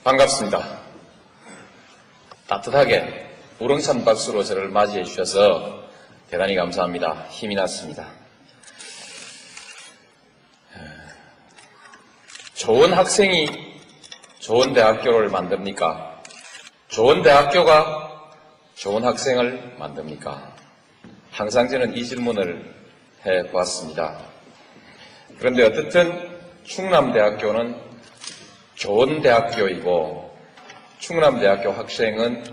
반갑습니다. 따뜻하게 우렁찬 박수로 저를 맞이해 주셔서 대단히 감사합니다. 힘이 났습니다. 좋은 학생이 좋은 대학교를 만듭니까? 좋은 대학교가 좋은 학생을 만듭니까? 항상 저는 이 질문을 해보았습니다. 그런데 어떻든 충남대학교는 좋은 대학교이고 충남대학교 학생은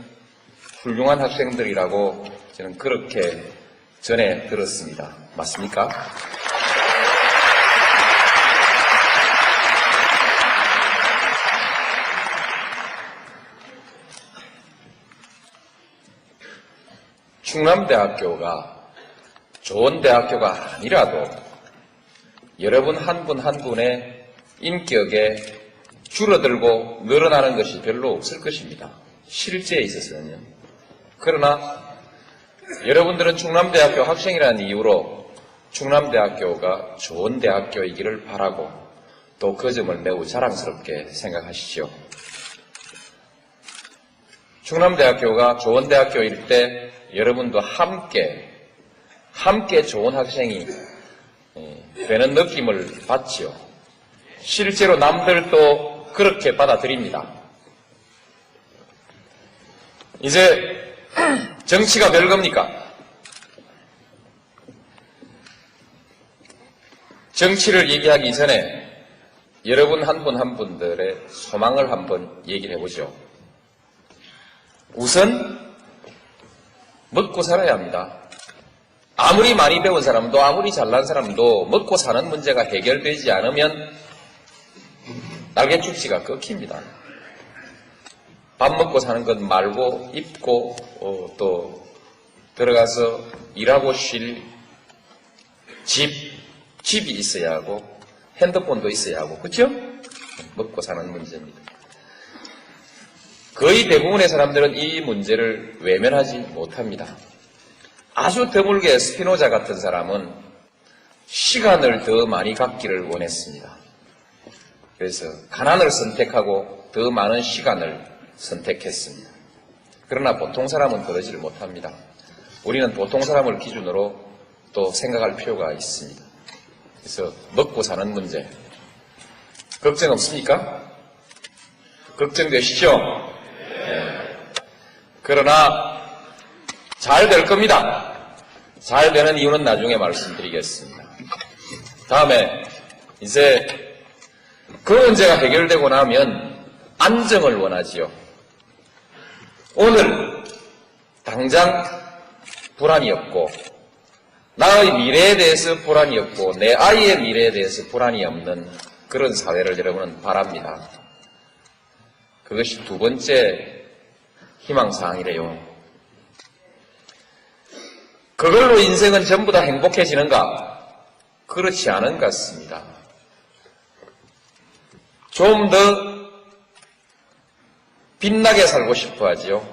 훌륭한 학생들이라고 저는 그렇게 전해 들었습니다. 맞습니까? 충남대학교가 좋은 대학교가 아니라도 여러분 한 분 한 분의 인격에 줄어들고 늘어나는 것이 별로 없을 것입니다. 실제에 있어서는요. 그러나 여러분들은 충남대학교 학생이라는 이유로 충남대학교가 좋은 대학교이기를 바라고 또 그 점을 매우 자랑스럽게 생각하시죠. 충남대학교가 좋은 대학교일 때 여러분도 함께 좋은 학생이 되는 느낌을 받지요. 실제로 남들도 그렇게 받아들입니다. 이제 정치가 별겁니까? 정치를 얘기하기 전에 여러분 한 분 한 분들의 소망을 한번 얘기를 해보죠. 우선 먹고 살아야 합니다. 아무리 많이 배운 사람도 아무리 잘난 사람도 먹고 사는 문제가 해결되지 않으면 날개축지가 꺾입니다. 밥 먹고 사는 것 말고 입고 또 들어가서 일하고 쉴 집이 있어야 하고 핸드폰도 있어야 하고 그렇죠? 먹고 사는 문제입니다. 거의 대부분의 사람들은 이 문제를 외면하지 못합니다. 아주 드물게 스피노자 같은 사람은 시간을 더 많이 갖기를 원했습니다. 그래서 가난을 선택하고 더 많은 시간을 선택했습니다. 그러나 보통 사람은 그러지를 못합니다. 우리는 보통 사람을 기준으로 또 생각할 필요가 있습니다. 그래서 먹고 사는 문제 걱정 없습니까? 걱정되시죠? 네. 그러나 잘 될 겁니다. 잘 되는 이유는 나중에 말씀드리겠습니다. 다음에 이제 그 문제가 해결되고 나면 안정을 원하지요. 오늘 당장 불안이 없고 나의 미래에 대해서 불안이 없고 내 아이의 미래에 대해서 불안이 없는 그런 사회를 여러분은 바랍니다. 그것이 두 번째 희망사항이래요. 그걸로 인생은 전부 다 행복해지는가? 그렇지 않은 것 같습니다. 좀 더 빛나게 살고 싶어 하지요.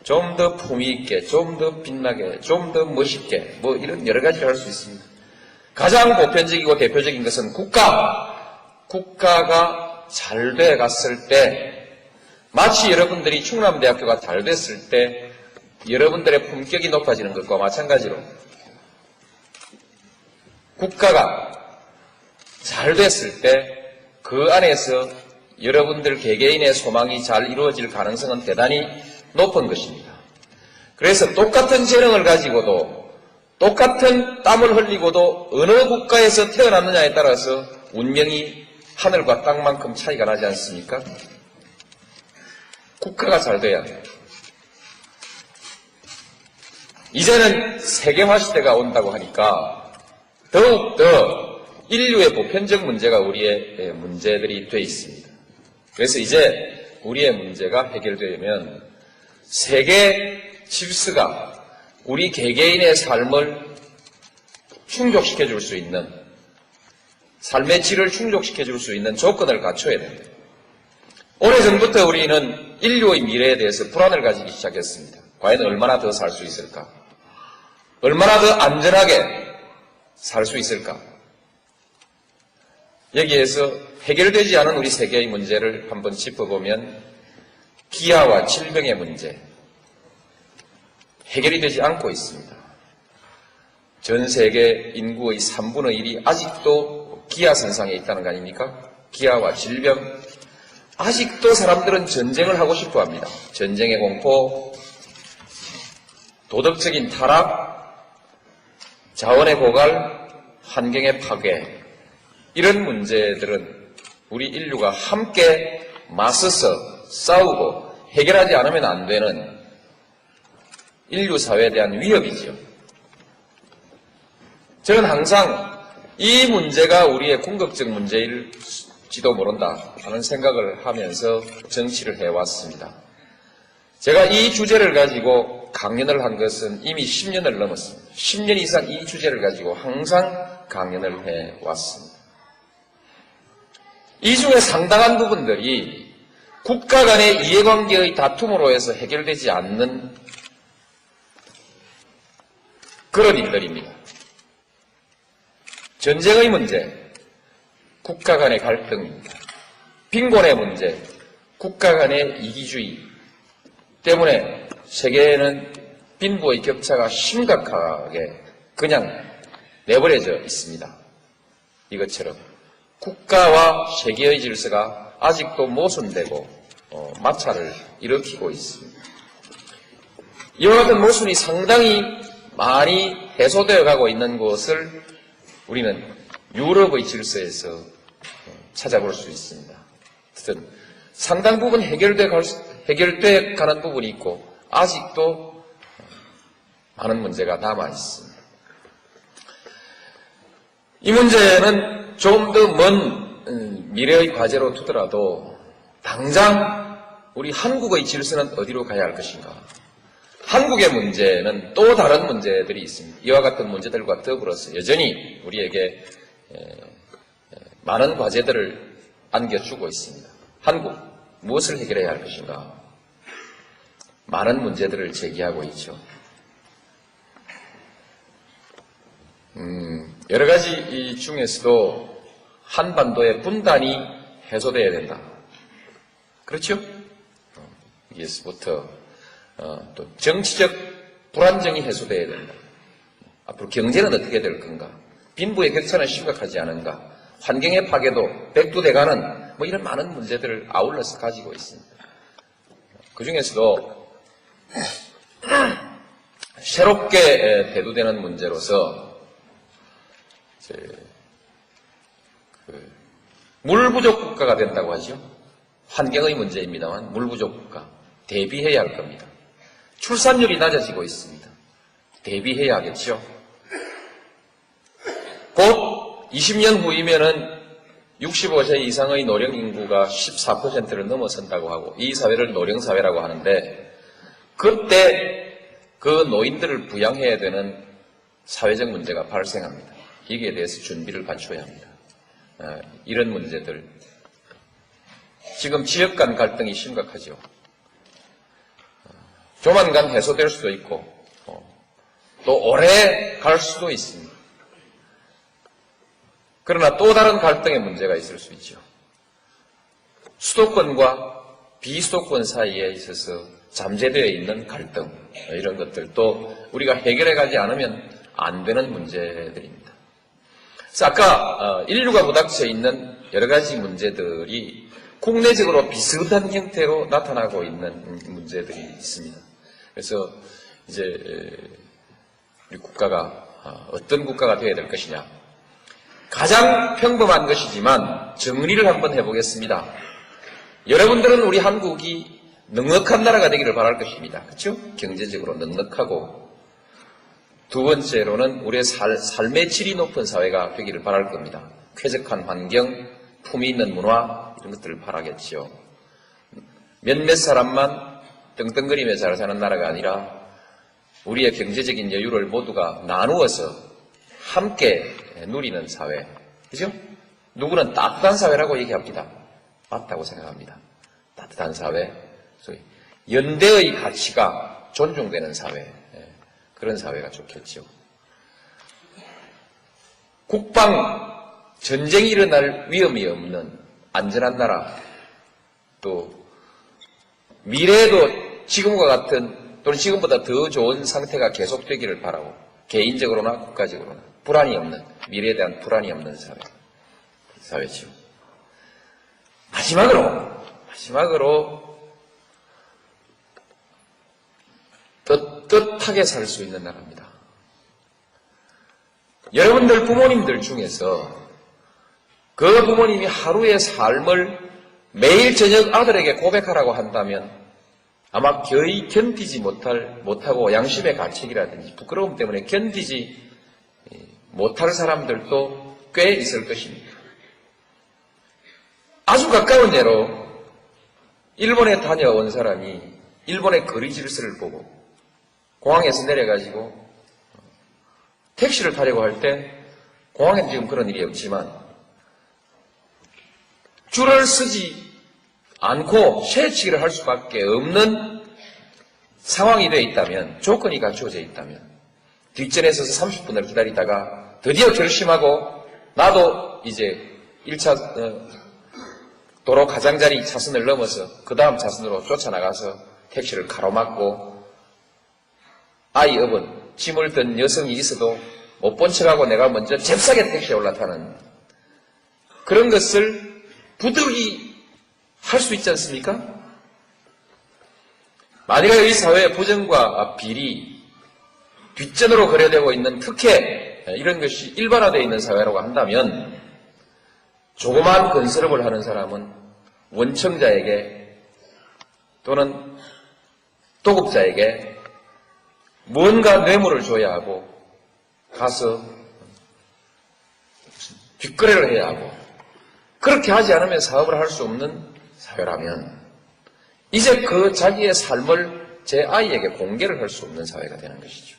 좀 더 품위 있게, 좀 더 빛나게, 좀 더 멋있게, 뭐 이런 여러 가지를 할 수 있습니다. 가장 보편적이고 대표적인 것은 국가가 잘 돼 갔을 때, 마치 여러분들이 충남대학교가 잘 됐을 때 여러분들의 품격이 높아지는 것과 마찬가지로 국가가 잘 됐을 때 그 안에서 여러분들 개개인의 소망이 잘 이루어질 가능성은 대단히 높은 것입니다. 그래서 똑같은 재능을 가지고도 똑같은 땀을 흘리고도 어느 국가에서 태어났느냐에 따라서 운명이 하늘과 땅만큼 차이가 나지 않습니까? 국가가 잘 돼야 해요. 이제는 세계화 시대가 온다고 하니까 더욱더 인류의 보편적 문제가 우리의 문제들이 돼 있습니다. 그래서 이제 우리의 문제가 해결되면 세계 질서가 우리 개개인의 삶을 충족시켜 줄 수 있는 삶의 질을 충족시켜 줄 수 있는 조건을 갖춰야 됩니다. 오래전부터 우리는 인류의 미래에 대해서 불안을 가지기 시작했습니다. 과연 얼마나 더 살 수 있을까? 얼마나 더 안전하게 살 수 있을까? 여기에서 해결되지 않은 우리 세계의 문제를 한번 짚어보면 기아와 질병의 문제, 해결이 되지 않고 있습니다. 전 세계 인구의 3분의 1이 아직도 기아 선상에 있다는 거 아닙니까? 기아와 질병. 아직도 사람들은 전쟁을 하고 싶어 합니다. 전쟁의 공포, 도덕적인 타락, 자원의 고갈, 환경의 파괴. 이런 문제들은 우리 인류가 함께 맞서서 싸우고 해결하지 않으면 안 되는 인류 사회에 대한 위협이죠. 저는 항상 이 문제가 우리의 궁극적 문제일지도 모른다 하는 생각을 하면서 정치를 해왔습니다. 제가 이 주제를 가지고 강연을 한 것은 이미 10년을 넘었습니다. 10년 이상 이 주제를 가지고 항상 강연을 해왔습니다. 이 중에 상당한 부분들이 국가 간의 이해관계의 다툼으로 해서 해결되지 않는 그런 일들입니다. 전쟁의 문제, 국가 간의 갈등입니다. 빈곤의 문제, 국가 간의 이기주의 때문에 세계에는 빈부의 격차가 심각하게 그냥 내버려져 있습니다. 이것처럼 국가와 세계의 질서가 아직도 모순되고 마찰을 일으키고 있습니다. 이와 같은 모순이 상당히 많이 해소되어 가고 있는 것을 우리는 유럽의 질서에서 찾아볼 수 있습니다. 어쨌든 상당 부분 해결돼 가는 부분이 있고 아직도 많은 문제가 남아 있습니다. 이 문제는 좀 더 먼 미래의 과제로 두더라도 당장 우리 한국의 질서는 어디로 가야 할 것인가? 한국의 문제는 또 다른 문제들이 있습니다. 이와 같은 문제들과 더불어서 여전히 우리에게 많은 과제들을 안겨주고 있습니다. 한국, 무엇을 해결해야 할 것인가? 많은 문제들을 제기하고 있죠. 여러 가지 중에서도 한반도의 분단이 해소되어야 된다. 그렇죠? 여기서부터 또 정치적 불안정이 해소되어야 된다. 앞으로 경제는 어떻게 될 건가? 빈부의 격차는 심각하지 않은가? 환경의 파괴도 백두대간은 뭐 이런 많은 문제들을 아울러서 가지고 있습니다. 그 중에서도 새롭게 대두되는 문제로서 물 부족 국가가 된다고 하죠. 환경의 문제입니다만 물 부족 국가 대비해야 할 겁니다. 출산율이 낮아지고 있습니다. 대비해야 하겠죠. 곧 20년 후이면은 65세 이상의 노령 인구가 14%를 넘어선다고 하고 이 사회를 노령사회라고 하는데 그때 그 노인들을 부양해야 되는 사회적 문제가 발생합니다. 여기에 대해서 준비를 갖춰야 합니다. 이런 문제들. 지금 지역 간 갈등이 심각하죠. 조만간 해소될 수도 있고 또 오래 갈 수도 있습니다. 그러나 또 다른 갈등의 문제가 있을 수 있죠. 수도권과 비수도권 사이에 있어서 잠재되어 있는 갈등, 이런 것들도 우리가 해결해 가지 않으면 안 되는 문제들입니다. 그래서 아까 인류가 부닥쳐 있는 여러 가지 문제들이 국내적으로 비슷한 형태로 나타나고 있는 문제들이 있습니다. 그래서 이제 우리 국가가 어떤 국가가 되어야 될 것이냐. 가장 평범한 것이지만 정리를 한번 해보겠습니다. 여러분들은 우리 한국이 넉넉한 나라가 되기를 바랄 것입니다. 그렇죠? 경제적으로 넉넉하고 두 번째로는 우리의 삶의 질이 높은 사회가 되기를 바랄 겁니다. 쾌적한 환경, 품위 있는 문화 이런 것들을 바라겠지요. 몇몇 사람만 떵떵거리며 잘 사는 나라가 아니라 우리의 경제적인 여유를 모두가 나누어서 함께 누리는 사회. 그죠? 누구는 따뜻한 사회라고 얘기합니다. 맞다고 생각합니다. 따뜻한 사회. 연대의 가치가 존중되는 사회. 그런 사회가 좋겠죠. 국방, 전쟁이 일어날 위험이 없는 안전한 나라, 또 미래에도 지금과 같은 또는 지금보다 더 좋은 상태가 계속되기를 바라고 개인적으로나 국가적으로나 불안이 없는, 미래에 대한 불안이 없는 사회죠. 마지막으로 떳떳하게 살 수 있는 나라입니다. 여러분들 부모님들 중에서 그 부모님이 하루의 삶을 매일 저녁 아들에게 고백하라고 한다면 아마 거의 견디지 못하고 양심의 가책이라든지 부끄러움 때문에 견디지 못할 사람들도 꽤 있을 것입니다. 아주 가까운 예로 일본에 다녀온 사람이 일본의 거리 질서를 보고 공항에서 내려가지고 택시를 타려고 할 때 공항에는 지금 그런 일이 없지만 줄을 서지 않고 새치기를 할 수밖에 없는 상황이 되어 있다면, 조건이 갖추어져 있다면 뒷전에 서서 30분을 기다리다가 드디어 결심하고 나도 이제 1차 도로 가장자리 차선을 넘어서 그 다음 차선으로 쫓아나가서 택시를 가로막고 아이 업은 짐을 든 여성이 있어도 못 본 척하고 내가 먼저 잽싸게 택시에 올라타는 그런 것을 부득이 할 수 있지 않습니까? 만약에 이 사회의 부정과 비리, 뒷전으로 거래되고 있는 특혜, 이런 것이 일반화되어 있는 사회라고 한다면 조그만 건설업을 하는 사람은 원청자에게 또는 도급자에게 뭔가 뇌물을 줘야 하고 가서 뒷거래를 해야 하고, 그렇게 하지 않으면 사업을 할 수 없는 사회라면 이제 그 자기의 삶을 제 아이에게 공개를 할 수 없는 사회가 되는 것이죠.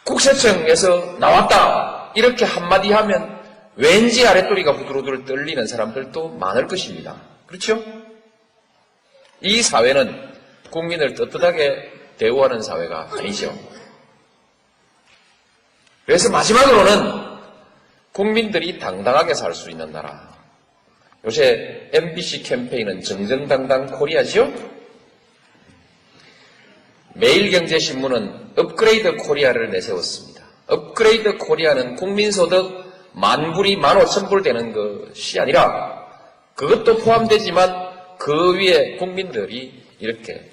국세청에서 나왔다 이렇게 한마디 하면 왠지 아랫도리가 후두루두루 떨리는 사람들도 많을 것입니다. 그렇죠? 이 사회는 국민을 떳떳하게 대우하는 사회가 아니죠. 그래서 마지막으로는 국민들이 당당하게 살 수 있는 나라. 요새 MBC 캠페인은 정정당당 코리아죠? 매일경제신문은 업그레이드 코리아를 내세웠습니다. 업그레이드 코리아는 국민소득 10,000불이 15,000불 되는 것이 아니라 그것도 포함되지만 그 위에 국민들이 이렇게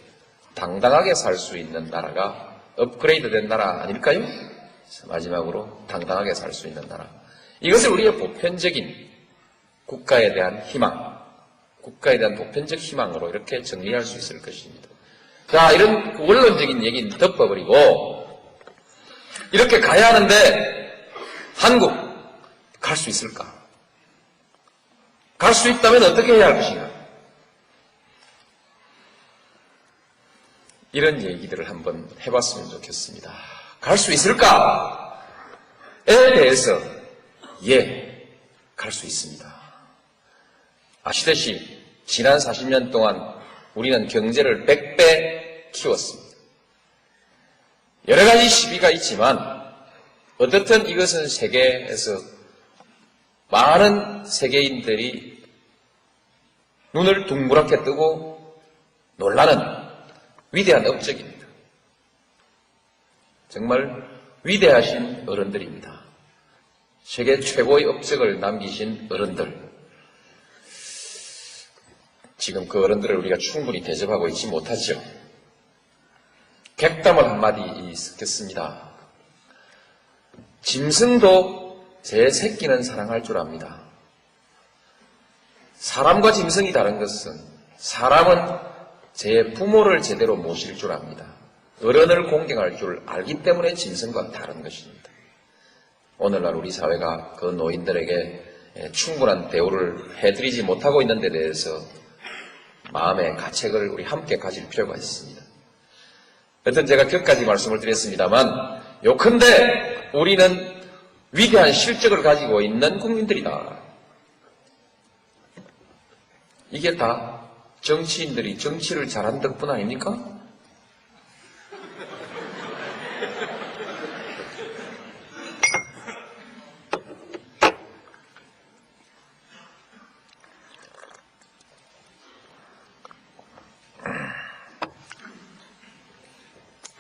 당당하게 살 수 있는 나라가 업그레이드 된 나라 아닐까요? 마지막으로 당당하게 살 수 있는 나라. 이것을 우리의 보편적인 국가에 대한 희망, 국가에 대한 보편적 희망으로 이렇게 정리할 수 있을 것입니다. 자, 이런 원론적인 얘기는 덮어버리고 이렇게 가야 하는데 한국 갈 수 있을까? 갈 수 있다면 어떻게 해야 할 것인가? 이런 얘기들을 한번 해봤으면 좋겠습니다. 갈 수 있을까에 대해서 갈 수 있습니다. 아시다시피 지난 40년 동안 우리는 경제를 100배 키웠습니다. 여러 가지 시비가 있지만 어떻든 이것은 세계에서 많은 세계인들이 눈을 둥그렇게 뜨고 놀라는 위대한 업적입니다. 정말 위대하신 어른들입니다. 세계 최고의 업적을 남기신 어른들. 지금 그 어른들을 우리가 충분히 대접하고 있지 못하죠. 객담을 한마디 쓰겠습니다. 짐승도 제 새끼는 사랑할 줄 압니다. 사람과 짐승이 다른 것은 사람은 제 부모를 제대로 모실 줄 압니다. 어른을 공경할 줄 알기 때문에 짐승과 다른 것입니다. 오늘날 우리 사회가 그 노인들에게 충분한 대우를 해드리지 못하고 있는 데 대해서 마음의 가책을 우리 함께 가질 필요가 있습니다. 여튼 제가 격까지 말씀을 드렸습니다만 요컨대 우리는 위대한 실적을 가지고 있는 국민들이다. 이게 다 정치인들이 정치를 잘한 덕분 아닙니까?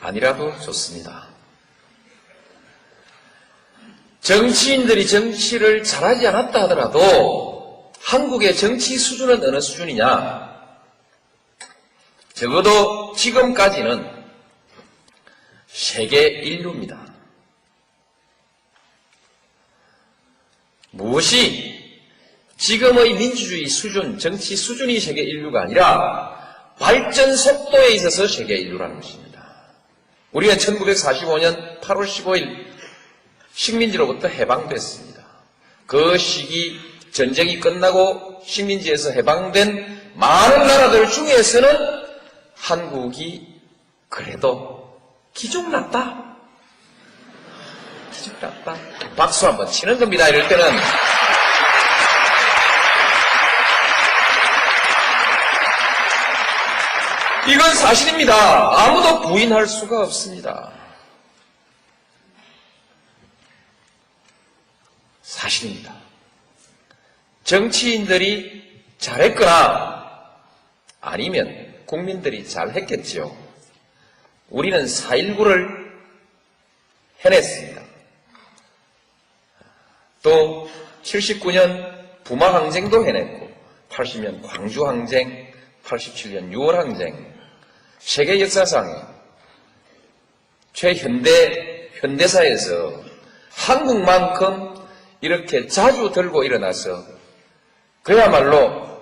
아니라도 좋습니다. 정치인들이 정치를 잘하지 않았다 하더라도 한국의 정치 수준은 어느 수준이냐? 적어도 지금까지는 세계 인류입니다. 무엇이 지금의 민주주의 수준, 정치 수준이 세계 인류가 아니라 발전 속도에 있어서 세계 인류라는 것입니다. 우리가 1945년 8월 15일 식민지로부터 해방됐습니다. 그 시기 전쟁이 끝나고 식민지에서 해방된 많은 나라들 중에서는 한국이 그래도 기죽났다. 기죽났다. 박수 한번 치는 겁니다. 이럴 때는. 이건 사실입니다. 아무도 부인할 수가 없습니다. 사실입니다. 정치인들이 잘했거나 아니면 국민들이 잘했겠지요. 우리는 4.19를 해냈습니다. 또 79년 부마항쟁도 해냈고 80년 광주항쟁, 87년 6월항쟁, 세계 역사상에 현대사에서 한국만큼 이렇게 자주 들고 일어나서 그야말로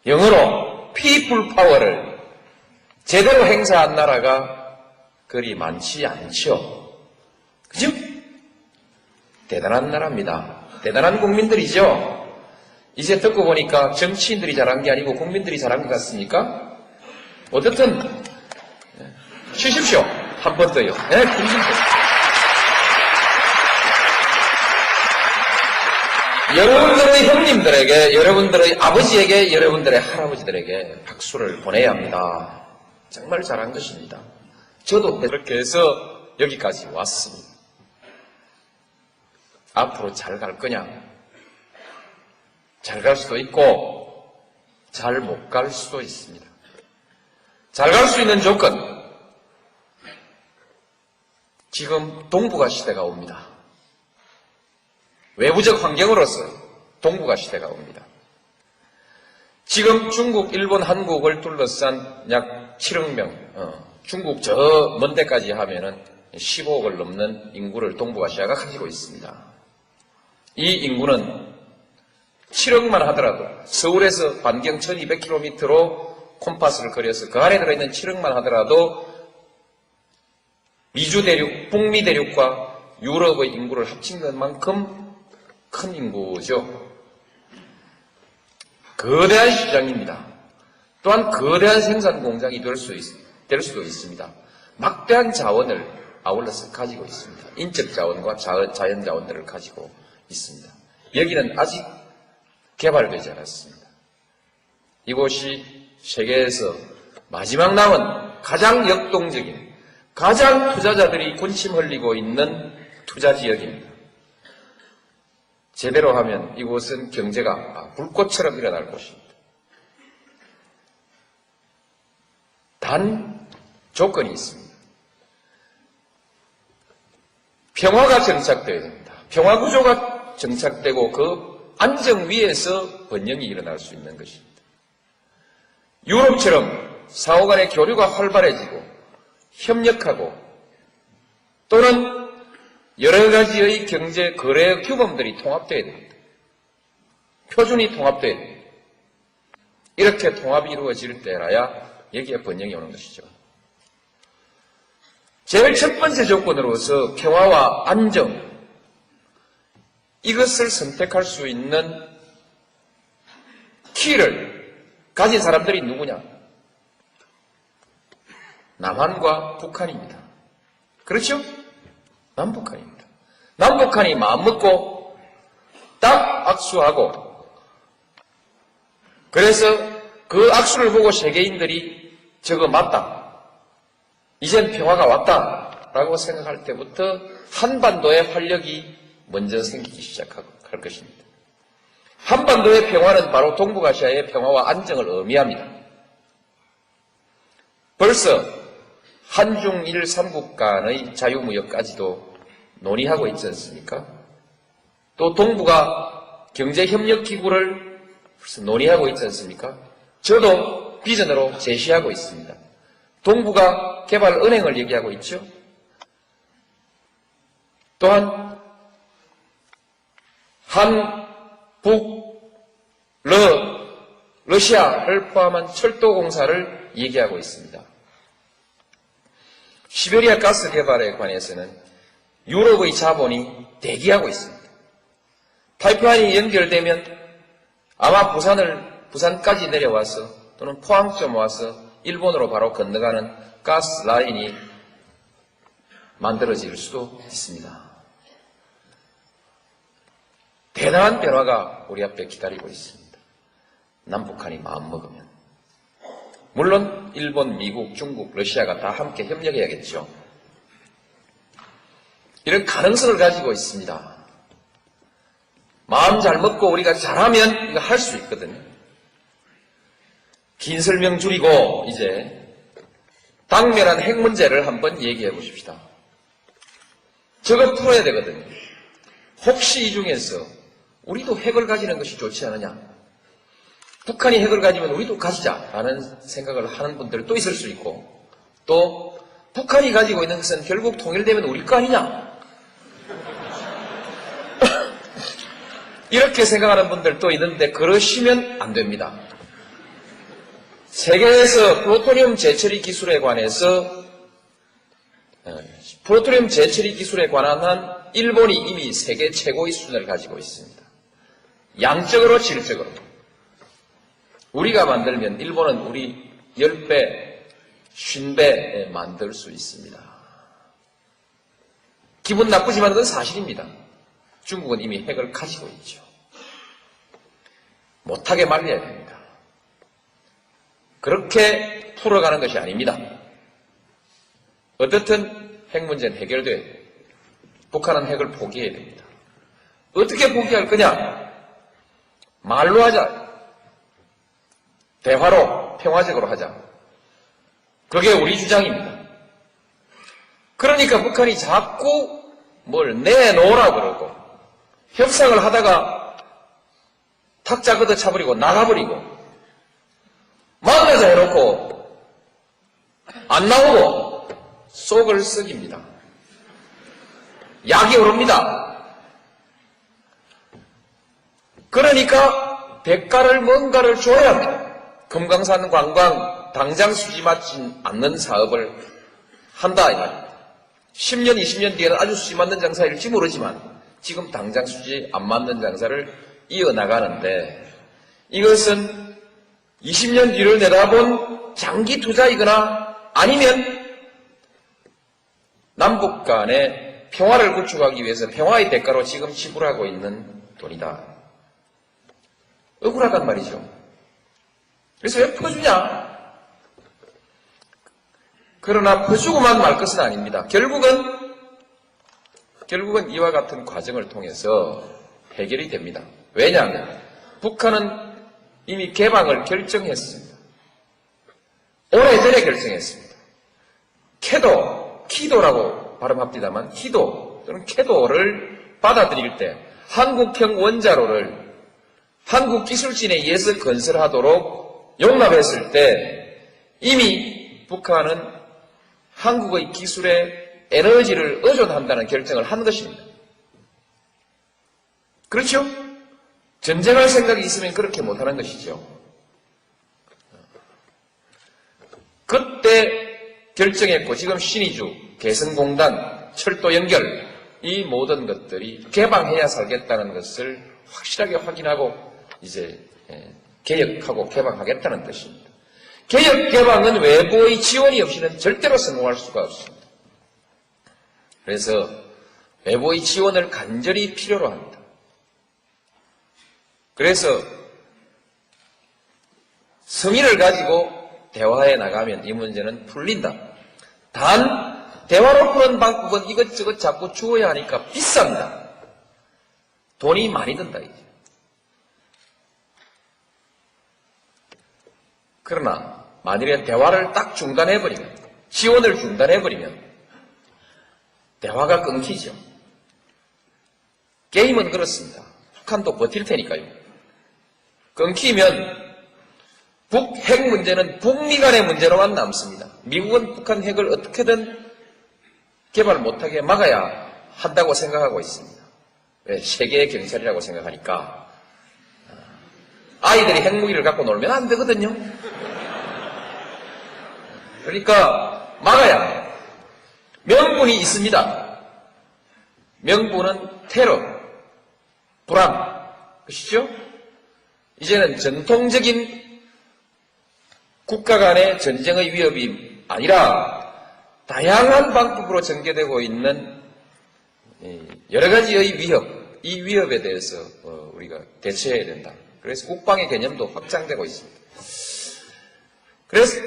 영어로 people power를 제대로 행사한 나라가 그리 많지 않죠. 그죠? 대단한 나라입니다. 대단한 국민들이죠. 이제 듣고 보니까 정치인들이 잘한 게 아니고 국민들이 잘한 것 같습니까? 어쨌든 쉬십시오. 한 번 더요. 네, 여러분들의 형님들에게, 여러분들의 아버지에게, 여러분들의 할아버지들에게 박수를 보내야 합니다. 정말 잘한 것입니다. 저도 그렇게 해서 여기까지 왔습니다. 앞으로 잘 갈 거냐? 잘 갈 수도 있고 잘 못 갈 수도 있습니다. 잘 갈 수 있는 조건, 지금 동북아 시대가 옵니다. 외부적 환경으로서 동북아 시대가 옵니다. 지금 중국, 일본, 한국을 둘러싼 약 7억 명, 중국 저 먼 데까지 하면은 15억을 넘는 인구를 동북아시아가 가지고 있습니다. 이 인구는 7억만 하더라도 서울에서 반경 1200km로 콤파스를 그려서 그 안에 들어있는 7억만 하더라도 미주 대륙, 북미 대륙과 유럽의 인구를 합친 것만큼 큰 인구죠. 거대한 시장입니다. 또한 거대한 생산 공장이 될 수도 있습니다. 막대한 자원을 아울러서 가지고 있습니다. 인적 자원과 자연 자원들을 가지고 있습니다. 여기는 아직 개발되지 않았습니다. 이곳이 세계에서 마지막 남은 가장 역동적인, 가장 투자자들이 군침 흘리고 있는 투자 지역입니다. 제대로 하면 이곳은 경제가 불꽃처럼 일어날 곳입니다. 단 조건이 있습니다. 평화가 정착되어야 됩니다. 평화 구조가 정착되고 그 안정 위에서 번영이 일어날 수 있는 것입니다. 유럽처럼 상호 간의 교류가 활발해지고 협력하고 또는 여러 가지의 경제 거래 규범들이 통합되어야 됩니다. 표준이 통합되어야 됩니다. 이렇게 통합이 이루어질 때라야 여기에 번영이 오는 것이죠. 제일 첫 번째 조건으로서 평화와 안정, 이것을 선택할 수 있는 키를 가진 사람들이 누구냐? 남한과 북한입니다. 그렇죠? 남북한입니다. 남북한이 마음먹고 딱 악수하고, 그래서 그 악수를 보고 세계인들이 저거 맞다, 이젠 평화가 왔다 라고 생각할 때부터 한반도의 활력이 먼저 생기기 시작할 것입니다. 한반도의 평화는 바로 동북아시아의 평화와 안정을 의미합니다. 벌써 한중일 삼국 간의 자유무역까지도 논의하고 있지 않습니까? 또 동북아 경제협력기구를 벌써 논의하고 있지 않습니까? 저도 비전으로 제시하고 있습니다. 동북아 개발은행을 얘기하고 있죠. 또한 한, 북, 러시아를 포함한 철도공사를 얘기하고 있습니다. 시베리아 가스 개발에 관해서는 유럽의 자본이 대기하고 있습니다. 파이프라인이 연결되면 아마 부산까지 내려와서 또는 포항점 와서 일본으로 바로 건너가는 가스 라인이 만들어질 수도 있습니다. 대단한 변화가 우리 앞에 기다리고 있습니다. 남북한이 마음먹으면. 물론 일본, 미국, 중국, 러시아가 다 함께 협력해야겠죠. 이런 가능성을 가지고 있습니다. 마음 잘 먹고 우리가 잘하면 이거 할 수 있거든요. 긴 설명 줄이고 이제 당면한 핵 문제를 한번 얘기해 보십시다. 저거 풀어야 되거든요. 혹시 이 중에서 우리도 핵을 가지는 것이 좋지 않느냐? 북한이 핵을 가지면 우리도 가지자라는 생각을 하는 분들도 있을 수 있고, 또 북한이 가지고 있는 것은 결국 통일되면 우리 거 아니냐? 이렇게 생각하는 분들도 있는데 그러시면 안 됩니다. 세계에서 플루토늄 재처리 기술에 관해서 플루토늄 재처리 기술에 관한 일본이 이미 세계 최고의 수준을 가지고 있습니다. 양적으로 질적으로. 우리가 만들면 일본은 우리 10배, 50배 만들 수 있습니다. 기분 나쁘지만 그건 사실입니다. 중국은 이미 핵을 가지고 있죠. 못하게 말려야 됩니다. 그렇게 풀어가는 것이 아닙니다. 어떻든 핵 문제는 해결돼야 돼요. 북한은 핵을 포기해야 됩니다. 어떻게 포기할 거냐? 말로 하자. 대화로 평화적으로 하자. 그게 우리 주장입니다. 그러니까 북한이 자꾸 뭘 내놓으라 그러고 협상을 하다가 탁자 걷어차버리고 나가버리고 만나자 해놓고 안 나오고 속을 썩입니다. 약이 오릅니다. 그러니까 대가를 뭔가를 줘야 합니다. 금강산 관광 당장 수지 맞지 않는 사업을 한다 이 말입니다. 10년, 20년 뒤에는 아주 수지 맞는 장사일지 모르지만 지금 당장 수지 안 맞는 장사를 이어나가는데 이것은 20년 뒤를 내다본 장기 투자이거나 아니면 남북 간의 평화를 구축하기 위해서 평화의 대가로 지금 지불하고 있는 돈이다. 억울하단 말이죠. 그래서 왜 퍼주냐? 그러나 퍼주고만 말 것은 아닙니다. 결국은 이와 같은 과정을 통해서 해결이 됩니다. 왜냐하면 북한은 이미 개방을 결정했습니다. 오래전에 결정했습니다. 키도라고 발음합니다만 키도 또는 캐도를 받아들일 때 한국형 원자로를 한국 기술진에 의해서 건설하도록 용납했을 때 이미 북한은 한국의 기술에 에너지를 의존한다는 결정을 한 것입니다. 그렇죠? 전쟁할 생각이 있으면 그렇게 못하는 것이죠. 그때 결정했고 지금 신의주, 개성공단, 철도 연결 이 모든 것들이 개방해야 살겠다는 것을 확실하게 확인하고 이제 개혁하고 개방하겠다는 뜻입니다. 개혁 개방은 외부의 지원이 없이는 절대로 성공할 수가 없습니다. 그래서 외부의 지원을 간절히 필요로 합니다. 그래서 성의를 가지고 대화해 나가면 이 문제는 풀린다. 단 대화로 푸는 방법은 이것저것 자꾸 주어야 하니까 비쌉니다. 돈이 많이 든다 이제. 그러나 만일에 대화를 딱 중단해버리면 지원을 중단해버리면 대화가 끊기죠. 게임은 그렇습니다. 북한도 버틸 테니까요. 끊기면 북핵 문제는 북미 간의 문제로만 남습니다. 미국은 북한 핵을 어떻게든 개발 못하게 막아야 한다고 생각하고 있습니다. 왜? 세계의 경찰이라고 생각하니까. 아이들이 핵무기를 갖고 놀면 안 되거든요. 그러니까 막아야 해요. 명분이 있습니다. 명분은 테러, 불안, 그렇죠? 이제는 전통적인 국가 간의 전쟁의 위협이 아니라 다양한 방법으로 전개되고 있는 여러 가지의 위협, 이 위협에 대해서 우리가 대처해야 된다. 그래서 국방의 개념도 확장되고 있습니다. 그래서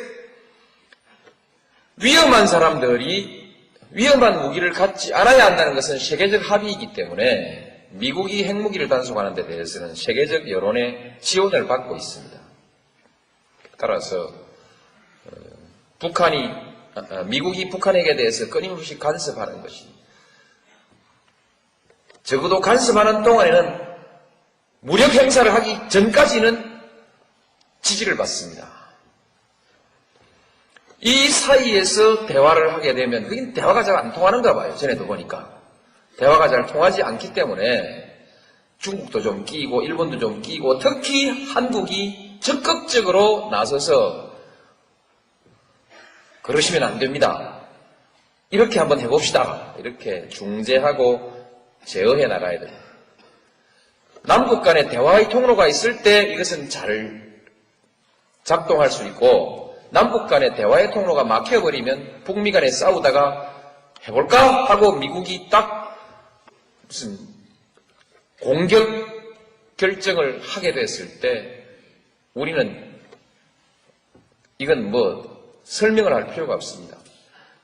위험한 사람들이 위험한 무기를 갖지 않아야 한다는 것은 세계적 합의이기 때문에 미국이 핵무기를 단속하는 데 대해서는 세계적 여론의 지원을 받고 있습니다. 따라서 미국이 북한에게 대해서 끊임없이 간섭하는 것이 적어도 간섭하는 동안에는 무력 행사를 하기 전까지는 지지를 받습니다. 이 사이에서 대화를 하게 되면 그게 대화가 잘 안 통하는가 봐요. 전에도 보니까. 대화가 잘 통하지 않기 때문에 중국도 좀 끼고 일본도 좀 끼고 특히 한국이 적극적으로 나서서 그러시면 안 됩니다. 이렇게 한번 해봅시다. 이렇게 중재하고 제어해 나가야 됩니다. 남북 간의 대화의 통로가 있을 때 이것은 잘 작동할 수 있고 남북 간의 대화의 통로가 막혀버리면 북미 간에 싸우다가 해볼까? 하고 미국이 딱 무슨 공격 결정을 하게 됐을 때 우리는 이건 설명을 할 필요가 없습니다.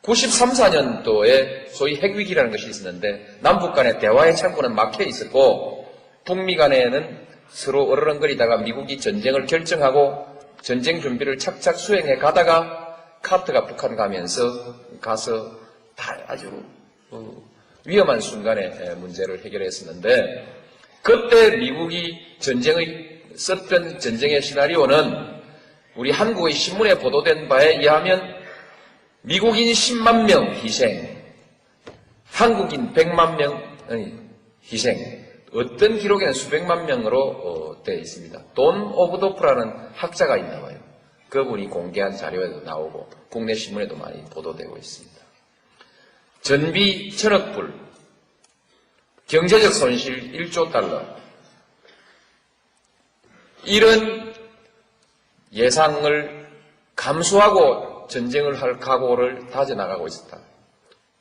93, 4년도에 소위 핵위기라는 것이 있었는데 남북 간의 대화의 창구는 막혀 있었고 북미 간에는 서로 어르렁거리다가 미국이 전쟁을 결정하고 전쟁 준비를 착착 수행해 가다가 카트가 북한 가서 다 아주 위험한 순간에 문제를 해결했었는데 그때 미국이 썼던 전쟁의 시나리오는 우리 한국의 신문에 보도된 바에 의하면 미국인 10만 명 희생, 한국인 100만 명 희생, 어떤 기록에는 수백만 명으로 되어 있습니다. 돈 오브 도프라는 학자가 있나 봐요. 그분이 공개한 자료에도 나오고 국내 신문에도 많이 보도되고 있습니다. 전비 1,000억 불, 경제적 손실 1조 달러, 이런 예상을 감수하고 전쟁을 할 각오를 다져나가고 있었다.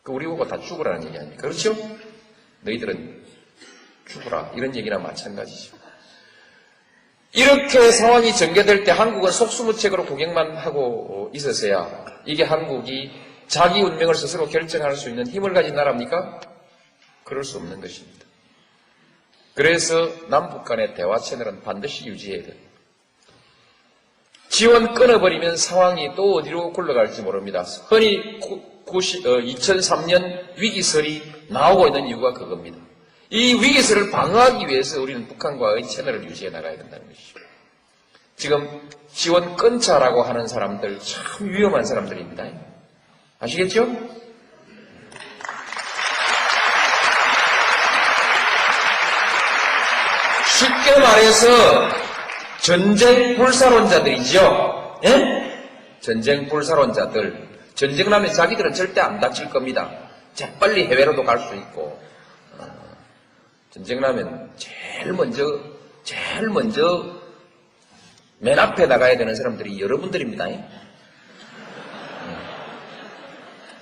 우리 보고 다 죽으라는 얘기 아닙니까? 그렇죠? 너희들은 죽으라. 이런 얘기랑 마찬가지죠. 이렇게 상황이 전개될 때 한국은 속수무책으로 구경만 하고 있었어야 이게 한국이 자기 운명을 스스로 결정할 수 있는 힘을 가진 나라입니까? 그럴 수 없는 것입니다. 그래서 남북 간의 대화 채널은 반드시 유지해야 됩니다. 지원 끊어버리면 상황이 또 어디로 굴러갈지 모릅니다. 흔히 2003년 위기설이 나오고 있는 이유가 그겁니다. 이 위기설을 방어하기 위해서 우리는 북한과의 채널을 유지해 나가야 된다는 것이죠. 지금 지원 끊자라고 하는 사람들 참 위험한 사람들입니다. 아시겠죠? 쉽게 말해서 전쟁 불사론자들이죠. 예? 전쟁 불사론자들. 전쟁 나면 자기들은 절대 안 다칠 겁니다. 재빨리 해외로도 갈 수 있고. 전쟁 나면 제일 먼저 맨 앞에 나가야 되는 사람들이 여러분들입니다.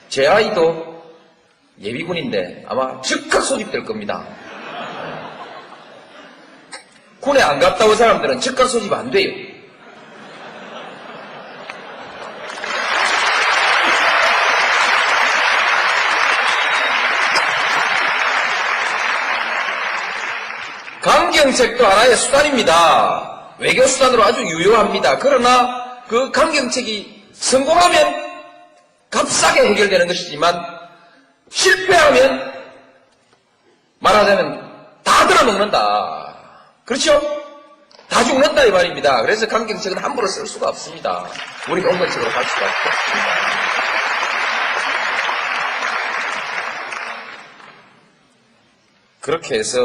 제 아이도 예비군인데 아마 즉각 소집될 겁니다. 군에 안 갔다 온 사람들은 즉각 소집 안 돼요. 강경책도 하나의 수단입니다. 외교 수단으로 아주 유효합니다. 그러나 그 강경책이 성공하면 값싸게 해결되는 것이지만 실패하면 말하자면 다 들어먹는다. 그렇죠? 다 죽는다 이 말입니다. 그래서 강경책은 함부로 쓸 수가 없습니다. 우리 온건책으로 갈 수가 없습니다. 그렇게 해서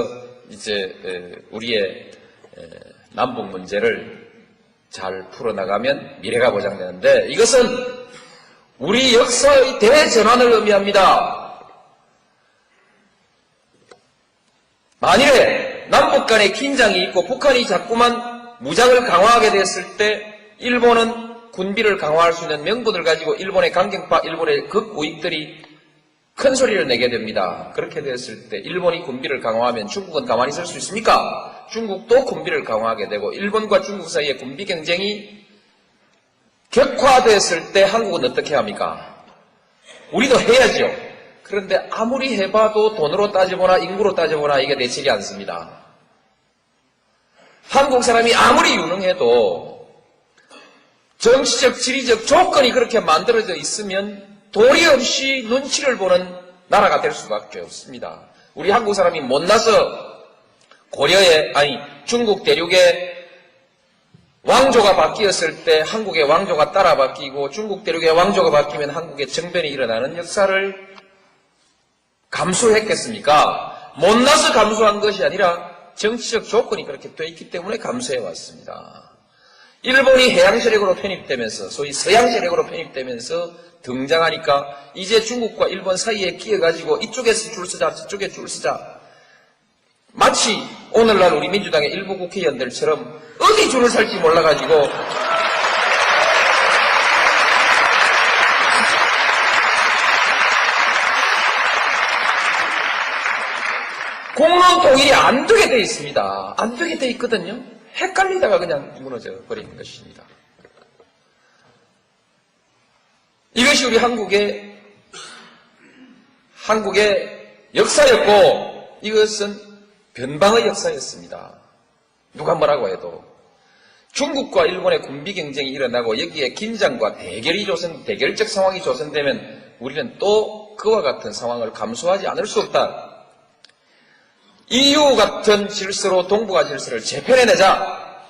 이제 우리의 남북 문제를 잘 풀어나가면 미래가 보장되는데 이것은 우리 역사의 대전환을 의미합니다. 만일에 남북 간에 긴장이 있고 북한이 자꾸만 무장을 강화하게 됐을 때 일본은 군비를 강화할 수 있는 명분을 가지고 일본의 강경파, 일본의 극우익들이 큰 소리를 내게 됩니다. 그렇게 됐을 때 일본이 군비를 강화하면 중국은 가만히 있을 수 있습니까? 중국도 군비를 강화하게 되고 일본과 중국 사이의 군비 경쟁이 격화됐을 때 한국은 어떻게 합니까? 우리도 해야죠. 그런데 아무리 해봐도 돈으로 따져보나 인구로 따져보나 이게 되지가 않습니다. 한국 사람이 아무리 유능해도 정치적, 지리적 조건이 그렇게 만들어져 있으면 도리 없이 눈치를 보는 나라가 될 수밖에 없습니다. 우리 한국 사람이 못나서 중국 대륙의 왕조가 바뀌었을 때 한국의 왕조가 따라 바뀌고 중국 대륙의 왕조가 바뀌면 한국의 정변이 일어나는 역사를 감수했겠습니까? 못나서 감수한 것이 아니라 정치적 조건이 그렇게 돼 있기 때문에 감수해 왔습니다. 일본이 해양 세력으로 편입되면서 소위 서양 세력으로 편입되면서 등장하니까 이제 중국과 일본 사이에 끼어가지고 이쪽에서 줄 서자 저쪽에 줄 서자 마치 오늘날 우리 민주당의 일부 국회의원들처럼 어디 줄을 설지 몰라가지고 공론 통일이 안 되게 돼 있습니다. 안 되게 돼 있거든요. 헷갈리다가 그냥 무너져 버리는 것입니다. 이것이 우리 한국의 역사였고 이것은 변방의 역사였습니다. 누가 뭐라고 해도 중국과 일본의 군비 경쟁이 일어나고 여기에 긴장과 대결적 상황이 조성되면 우리는 또 그와 같은 상황을 감수하지 않을 수 없다. EU 같은 질서로 동북아 질서를 재편해내자.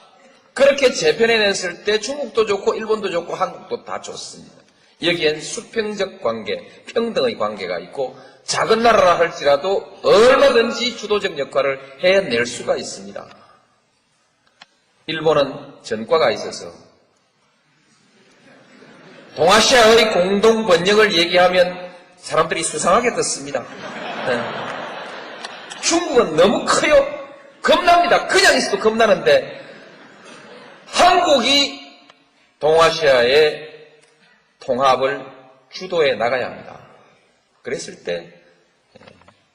그렇게 재편해냈을 때 중국도 좋고 일본도 좋고 한국도 다 좋습니다. 여기엔 수평적 관계, 평등의 관계가 있고 작은 나라라 할지라도 얼마든지 주도적 역할을 해낼 수가 있습니다. 일본은 전과가 있어서 동아시아의 공동 번영을 얘기하면 사람들이 수상하게 듣습니다. 중국은 너무 커요. 겁납니다. 그냥 있어도 겁나는데 한국이 동아시아의 통합을 주도해 나가야 합니다. 그랬을 때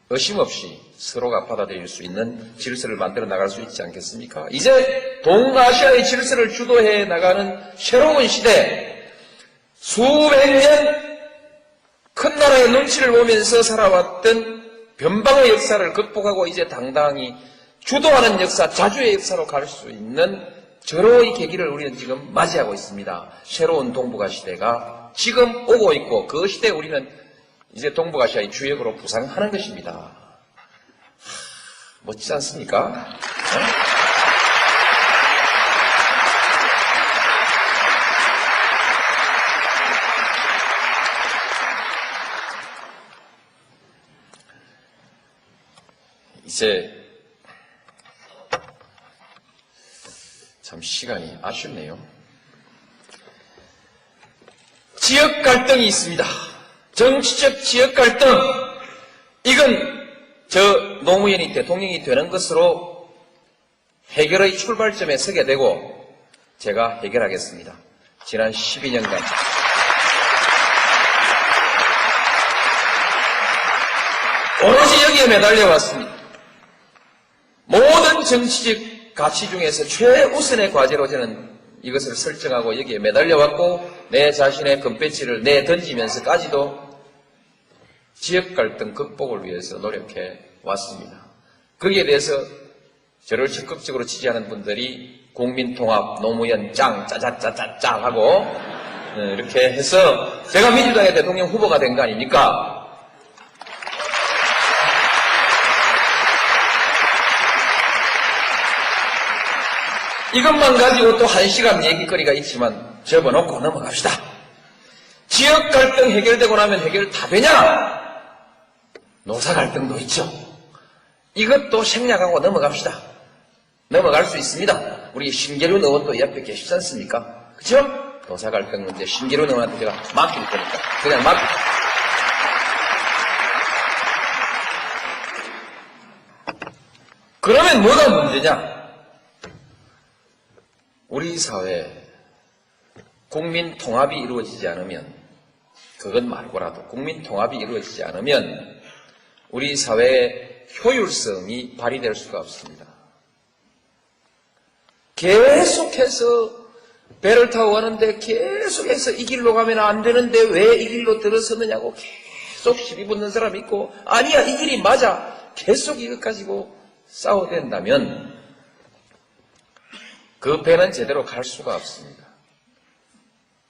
의심 없이 서로가 받아들일 수 있는 질서를 만들어 나갈 수 있지 않겠습니까? 이제 동아시아의 질서를 주도해 나가는 새로운 시대, 수백 년 큰 나라의 눈치를 보면서 살아왔던 변방의 역사를 극복하고 이제 당당히 주도하는 역사, 자주의 역사로 갈 수 있는 절호의 계기를 우리는 지금 맞이하고 있습니다. 새로운 동북아 시대가 지금 오고 있고 그 시대에 우리는 이제 동북아시아의 주역으로 부상하는 것입니다. 멋지지 않습니까? 이제 참 시간이 아쉽네요. 지역 갈등이 있습니다. 정치적 지역 갈등. 이건 노무현이 대통령이 되는 것으로 해결의 출발점에 서게 되고 제가 해결하겠습니다. 지난 12년간 오로지 여기에 매달려 왔습니다. 모든 정치적 가치 중에서 최우선의 과제로 저는 이것을 설정하고 여기에 매달려 왔고 내 자신의 금배지를 내던지면서까지도 지역 갈등 극복을 위해서 노력해 왔습니다. 거기에 대해서 저를 적극적으로 지지하는 분들이 국민통합, 노무현 짱, 짜자짜짜짜 하고 이렇게 해서 제가 민주당의 대통령 후보가 된 거 아닙니까? 이것만 가지고 또 1시간 얘기거리가 있지만 접어놓고 넘어갑시다. 지역 갈등 해결되고 나면 해결 다 되냐? 노사 갈등도 있죠. 이것도 생략하고 넘어갑시다. 넘어갈 수 있습니다. 우리 신계륜 의원도 옆에 계시지 않습니까? 그죠? 노사 갈등 문제 신계륜 의원한테 제가 맡길 테니까 그냥 맡깁니다. 그러면 뭐가 문제냐? 우리 사회에 국민 통합이 이루어지지 않으면, 그것 말고라도 국민 통합이 이루어지지 않으면 우리 사회의 효율성이 발휘될 수가 없습니다. 계속해서 배를 타고 가는데 계속해서 이 길로 가면 안 되는데 왜 이 길로 들어서느냐고 계속 시비 붙는 사람이 있고, 아니야 이 길이 맞아, 계속 이것 가지고 싸워댄다면 그 배는 제대로 갈 수가 없습니다.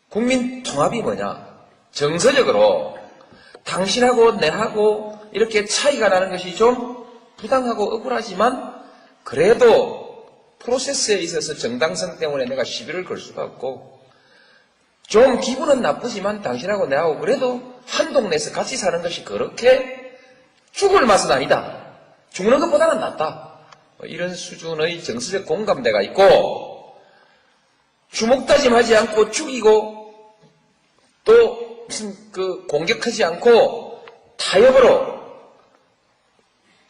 국민 통합이 뭐냐? 정서적으로 당신하고 내하고 이렇게 차이가 나는 것이 좀 부당하고 억울하지만 그래도 프로세스에 있어서 정당성 때문에 내가 시비를 걸 수가 없고, 좀 기분은 나쁘지만 당신하고 내하고 그래도 한 동네에서 같이 사는 것이 그렇게 죽을 맛은 아니다. 죽는 것보다는 낫다. 이런 수준의 정서적 공감대가 있고, 주먹다짐하지 않고 죽이고 또 무슨 공격하지 않고 타협으로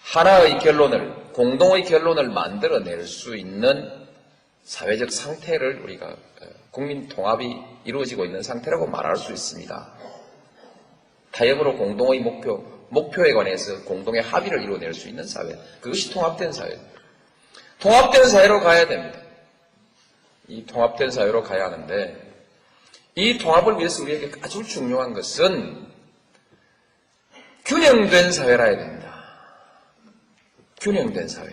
하나의 결론을, 공동의 결론을 만들어낼 수 있는 사회적 상태를 우리가 국민 통합이 이루어지고 있는 상태라고 말할 수 있습니다. 타협으로 공동의 목표에 관해서 공동의 합의를 이루어낼 수 있는 사회, 그것이 통합된 사회. 통합된 사회로 가야 됩니다. 이 통합된 사회로 가야 하는데, 이 통합을 위해서 우리에게 아주 중요한 것은 균형된 사회라 해야 됩니다. 균형된 사회.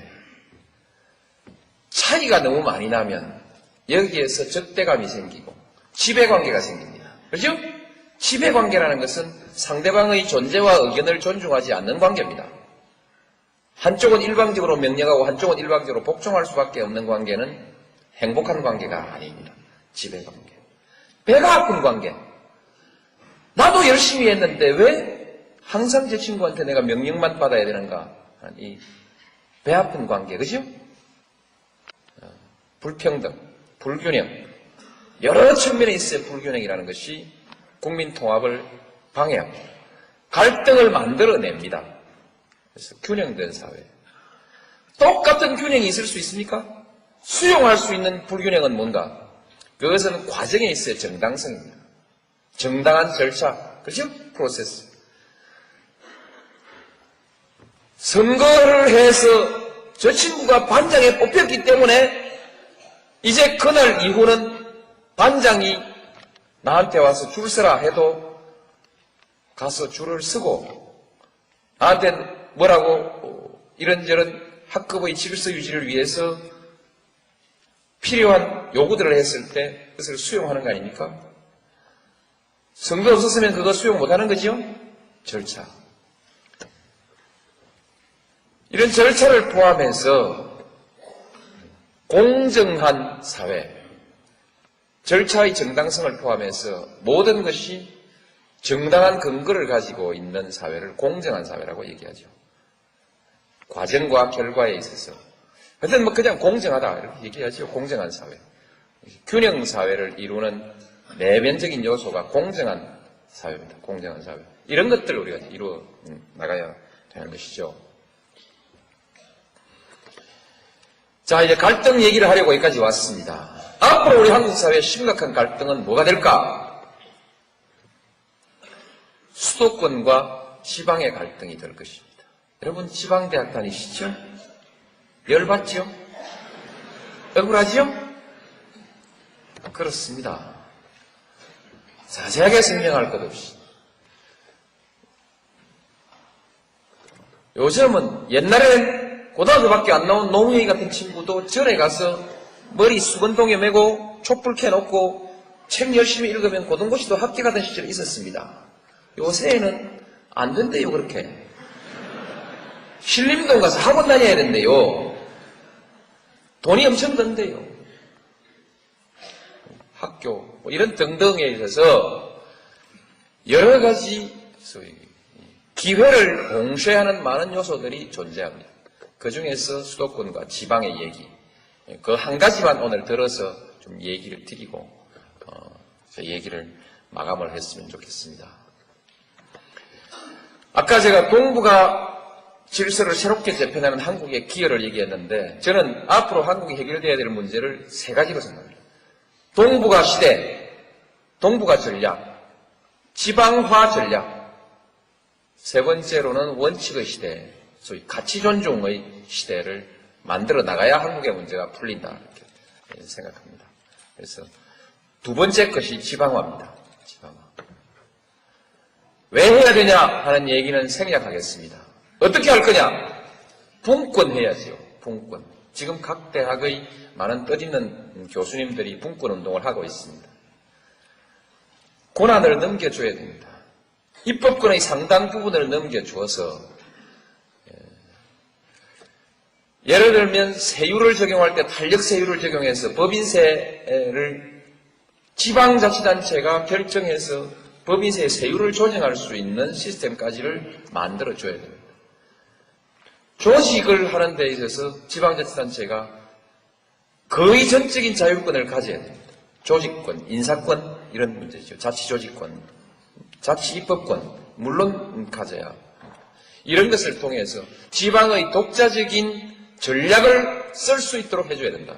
차이가 너무 많이 나면 여기에서 적대감이 생기고 지배관계가 생깁니다. 그렇죠? 지배관계라는 것은 상대방의 존재와 의견을 존중하지 않는 관계입니다. 한쪽은 일방적으로 명령하고 한쪽은 일방적으로 복종할 수밖에 없는 관계는 행복한 관계가 아닙니다. 지배관계. 배가 아픈 관계. 나도 열심히 했는데 왜 항상 제 친구한테 내가 명령만 받아야 되는가? 이 배 아픈 관계, 그죠? 불평등, 불균형. 여러 측면에 있어요. 불균형이라는 것이 국민 통합을 방해합니다. 갈등을 만들어냅니다. 그래서 균형된 사회. 똑같은 균형이 있을 수 있습니까? 수용할 수 있는 불균형은 뭔가? 그것은 과정에 있어야 정당성입니다. 정당한 절차, 그렇죠? 프로세스. 선거를 해서 저 친구가 반장에 뽑혔기 때문에 이제 그날 이후는 반장이 나한테 와서 줄 서라 해도 가서 줄을 서고, 나한테 뭐라고 이런저런 학급의 질서 유지를 위해서 필요한 요구들을 했을 때 그것을 수용하는 거 아닙니까? 선거 없었으면 그거 수용 못하는 거죠? 절차. 이런 절차를 포함해서 공정한 사회, 절차의 정당성을 포함해서 모든 것이 정당한 근거를 가지고 있는 사회를 공정한 사회라고 얘기하죠. 과정과 결과에 있어서. 하여튼 그냥 공정하다 이렇게 얘기하죠. 공정한 사회. 균형 사회를 이루는 내면적인 요소가 공정한 사회입니다. 공정한 사회. 이런 것들을 우리가 이루어 나가야 되는 것이죠. 자, 이제 갈등 얘기를 하려고 여기까지 왔습니다. 앞으로 우리 한국 사회의 심각한 갈등은 뭐가 될까? 수도권과 지방의 갈등이 될 것입니다. 여러분 지방대학 다니시죠? 열받죠? 억울하죠? 그렇습니다. 자세하게 설명할 것 없이. 요즘은 옛날에는 고등학교밖에 안 나온 노무현이 같은 친구도 절에 가서 머리 수건동에 메고 촛불 켜놓고 책 열심히 읽으면 고등고시도 합격하던 시절이 있었습니다. 요새는 안 된대요, 그렇게. 신림동 가서 학원 다녀야 된대요. 돈이 엄청 든대요. 학교, 뭐 이런 등등에 있어서 여러 가지 소위 기회를 공쉐하는 많은 요소들이 존재합니다. 그 중에서 수도권과 지방의 얘기, 그 한 가지만 오늘 들어서 좀 얘기를 드리고, 저 얘기를 마감을 했으면 좋겠습니다. 아까 제가 동북아 질서를 새롭게 재편하는 한국의 기여를 얘기했는데, 저는 앞으로 한국이 해결돼야 될 문제를 세 가지로 생각합니다. 동북아 시대, 동북아 전략, 지방화 전략, 세 번째로는 원칙의 시대, 소위 가치 존중의 시대를 만들어 나가야 한국의 문제가 풀린다, 이렇게 생각합니다. 그래서 두 번째 것이 지방화입니다. 지방화. 왜 해야 되냐 하는 얘기는 생략하겠습니다. 어떻게 할 거냐? 분권해야지요. 분권. 지금 각 대학의 많은 뜻있는 교수님들이 분권 운동을 하고 있습니다. 권한을 넘겨줘야 됩니다. 입법권의 상당 부분을 넘겨주어서, 예를 들면 세율을 적용할 때 탄력세율을 적용해서 법인세를 지방자치단체가 결정해서 법인세의 세율을 조정할 수 있는 시스템까지를 만들어줘야 됩니다. 조직을 하는 데 있어서 지방자치단체가 거의 전적인 자율권을 가져야 됩니다. 조직권, 인사권 이런 문제죠. 자치조직권, 자치입법권 물론 가져야 이런 것을 통해서 지방의 독자적인 전략을 쓸 수 있도록 해줘야 된다.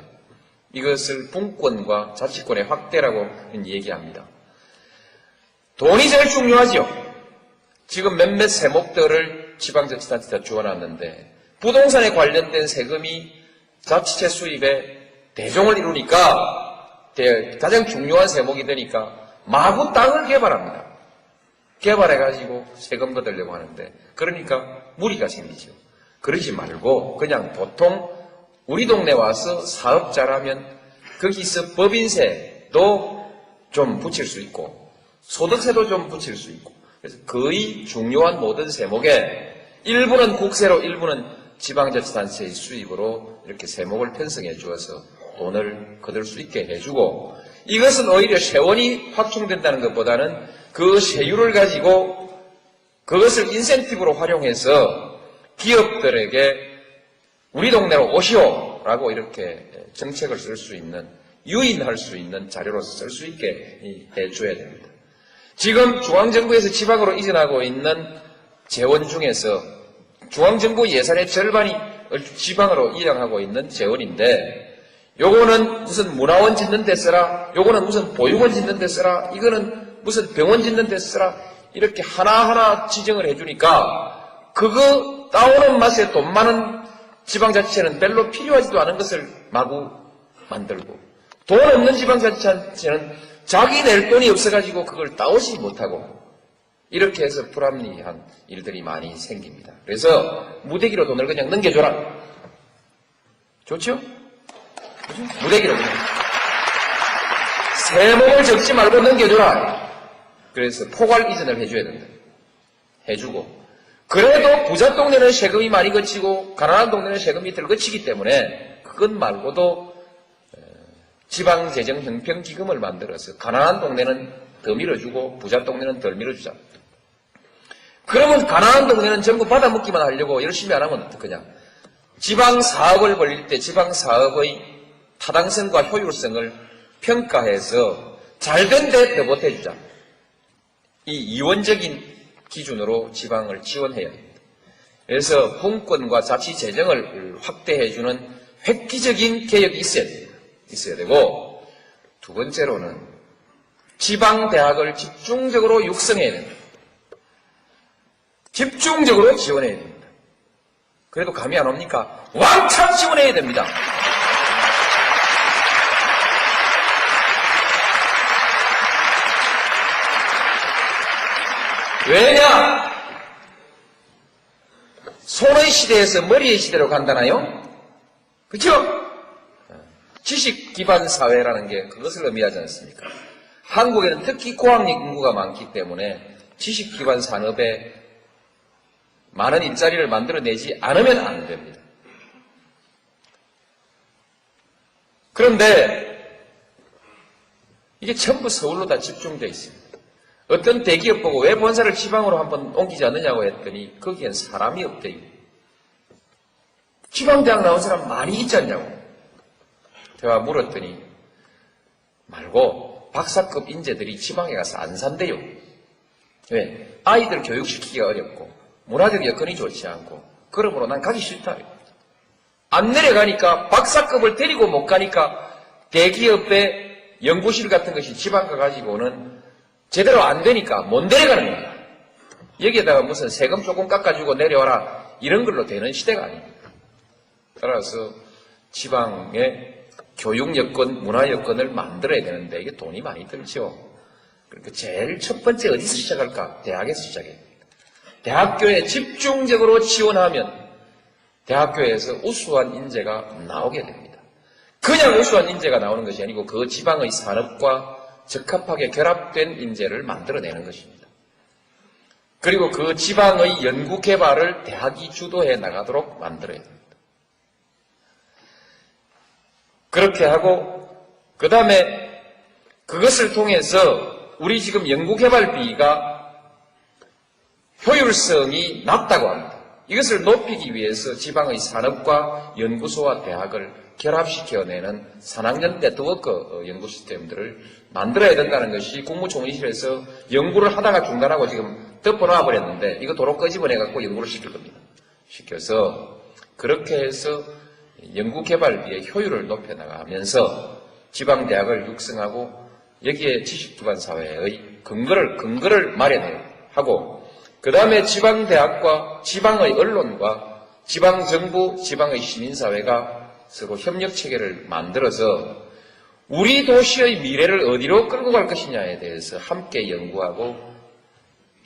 이것을 분권과 자치권의 확대라고 얘기합니다. 돈이 제일 중요하죠. 지금 몇몇 세목들을 지방자치단체가 주어놨는데 부동산에 관련된 세금이 자치체 수입에 대종을 이루니까 가장 중요한 세목이 되니까 마구 땅을 개발합니다. 개발해가지고 세금 거두려고 하는데 그러니까 무리가 생기죠. 그러지 말고 그냥 보통 우리 동네 와서 사업자라면 거기서 법인세도 좀 붙일 수 있고 소득세도 좀 붙일 수 있고 그래서 거의 중요한 모든 세목에 일부는 국세로 일부는 지방자치단체의 수입으로 이렇게 세목을 편성해 주어서 돈을 거둘 수 있게 해주고 이것은 오히려 세원이 확충된다는 것보다는 그 세율을 가지고 그것을 인센티브로 활용해서 기업들에게 우리 동네로 오시오라고 이렇게 정책을 쓸 수 있는 유인할 수 있는 자료로서 쓸 수 있게 해줘야 됩니다. 지금 중앙정부에서 지방으로 이전하고 있는 재원 중에서 중앙정부 예산의 절반이 지방으로 이양하고 있는 재원인데 요거는 무슨 문화원 짓는 데 쓰라, 요거는 무슨 보육원 짓는 데 쓰라, 이거는 무슨 병원 짓는 데 쓰라 이렇게 하나하나 지정을 해주니까 그거 따오는 맛에 돈 많은 지방자치체는 별로 필요하지도 않은 것을 마구 만들고 돈 없는 지방자치체는 자기 낼 돈이 없어가지고 그걸 따오지 못하고 이렇게 해서 불합리한 일들이 많이 생깁니다. 그래서 무대기로 돈을 그냥 넘겨줘라. 좋죠? 무대기로 그냥. 세목을 적지 말고 넘겨줘라. 그래서 포괄 이전을 해줘야 된다. 해주고. 그래도 부자 동네는 세금이 많이 거치고 가난한 동네는 세금이 덜 거치기 때문에 그것 말고도 지방재정 형평기금을 만들어서 가난한 동네는 더 밀어주고 부자 동네는 덜 밀어주자. 그러면 가난한 동네는 전부 받아먹기만 하려고 열심히 안 하면 어떡하냐. 지방사업을 벌릴 때 지방사업의 타당성과 효율성을 평가해서 잘된 데 더 보태주자. 이 이원적인 기준으로 지방을 지원해야 됩니다. 그래서 분권과 자치재정을 확대해주는 획기적인 개혁이 있어야 되고 두 번째로는 지방대학을 집중적으로 육성해야 됩니다. 집중적으로 지원해야 됩니다. 그래도 감이 안 옵니까? 왕창 지원해야 됩니다. 왜냐? 손의 시대에서 머리의 시대로 간다나요? 그렇죠? 지식 기반 사회라는 게 그것을 의미하지 않습니까? 한국에는 특히 고학력 인구가 많기 때문에 지식기반 산업에 많은 일자리를 만들어내지 않으면 안 됩니다. 그런데 이게 전부 서울로 다 집중되어 있습니다. 어떤 대기업 보고 왜 본사를 지방으로 한번 옮기지 않느냐고 했더니 거기엔 사람이 없대요. 지방대학 나온 사람 많이 있지 않냐고. 제가 물었더니 말고 박사급 인재들이 지방에 가서 안 산대요. 왜? 아이들 교육시키기가 어렵고 문화적 여건이 좋지 않고 그러므로 난 가기 싫다. 안 내려가니까 박사급을 데리고 못 가니까 대기업의 연구실 같은 것이 지방 가가지고는 제대로 안 되니까 못 내려가는 거야. 여기에다가 무슨 세금 조금 깎아주고 내려와라 이런 걸로 되는 시대가 아닙니다. 따라서 지방의 교육 여건, 문화 여건을 만들어야 되는데 이게 돈이 많이 들죠. 그러니까 제일 첫 번째 어디서 시작할까? 대학에서 시작해야 됩니다. 대학교에 집중적으로 지원하면 대학교에서 우수한 인재가 나오게 됩니다. 그냥 우수한 인재가 나오는 것이 아니고 그 지방의 산업과 적합하게 결합된 인재를 만들어내는 것입니다. 그리고 그 지방의 연구 개발을 대학이 주도해 나가도록 만들어야 됩니다. 그렇게 하고 그 다음에 그것을 통해서 우리 지금 연구개발비가 효율성이 낮다고 합니다. 이것을 높이기 위해서 지방의 산업과 연구소와 대학을 결합시켜내는 산학연 네트워크 연구 시스템들을 만들어야 된다는 것이 국무총리실에서 연구를 하다가 중단하고 지금 덮어놔 버렸는데 이거 도로 끄집어내갖고 연구를 시킬 겁니다. 시켜서 그렇게 해서 연구개발비의 효율을 높여나가면서 지방대학을 육성하고 여기에 지식기반 사회의 근거를 마련하고 그 다음에 지방대학과 지방의 언론과 지방정부, 지방의 시민사회가 서로 협력체계를 만들어서 우리 도시의 미래를 어디로 끌고 갈 것이냐에 대해서 함께 연구하고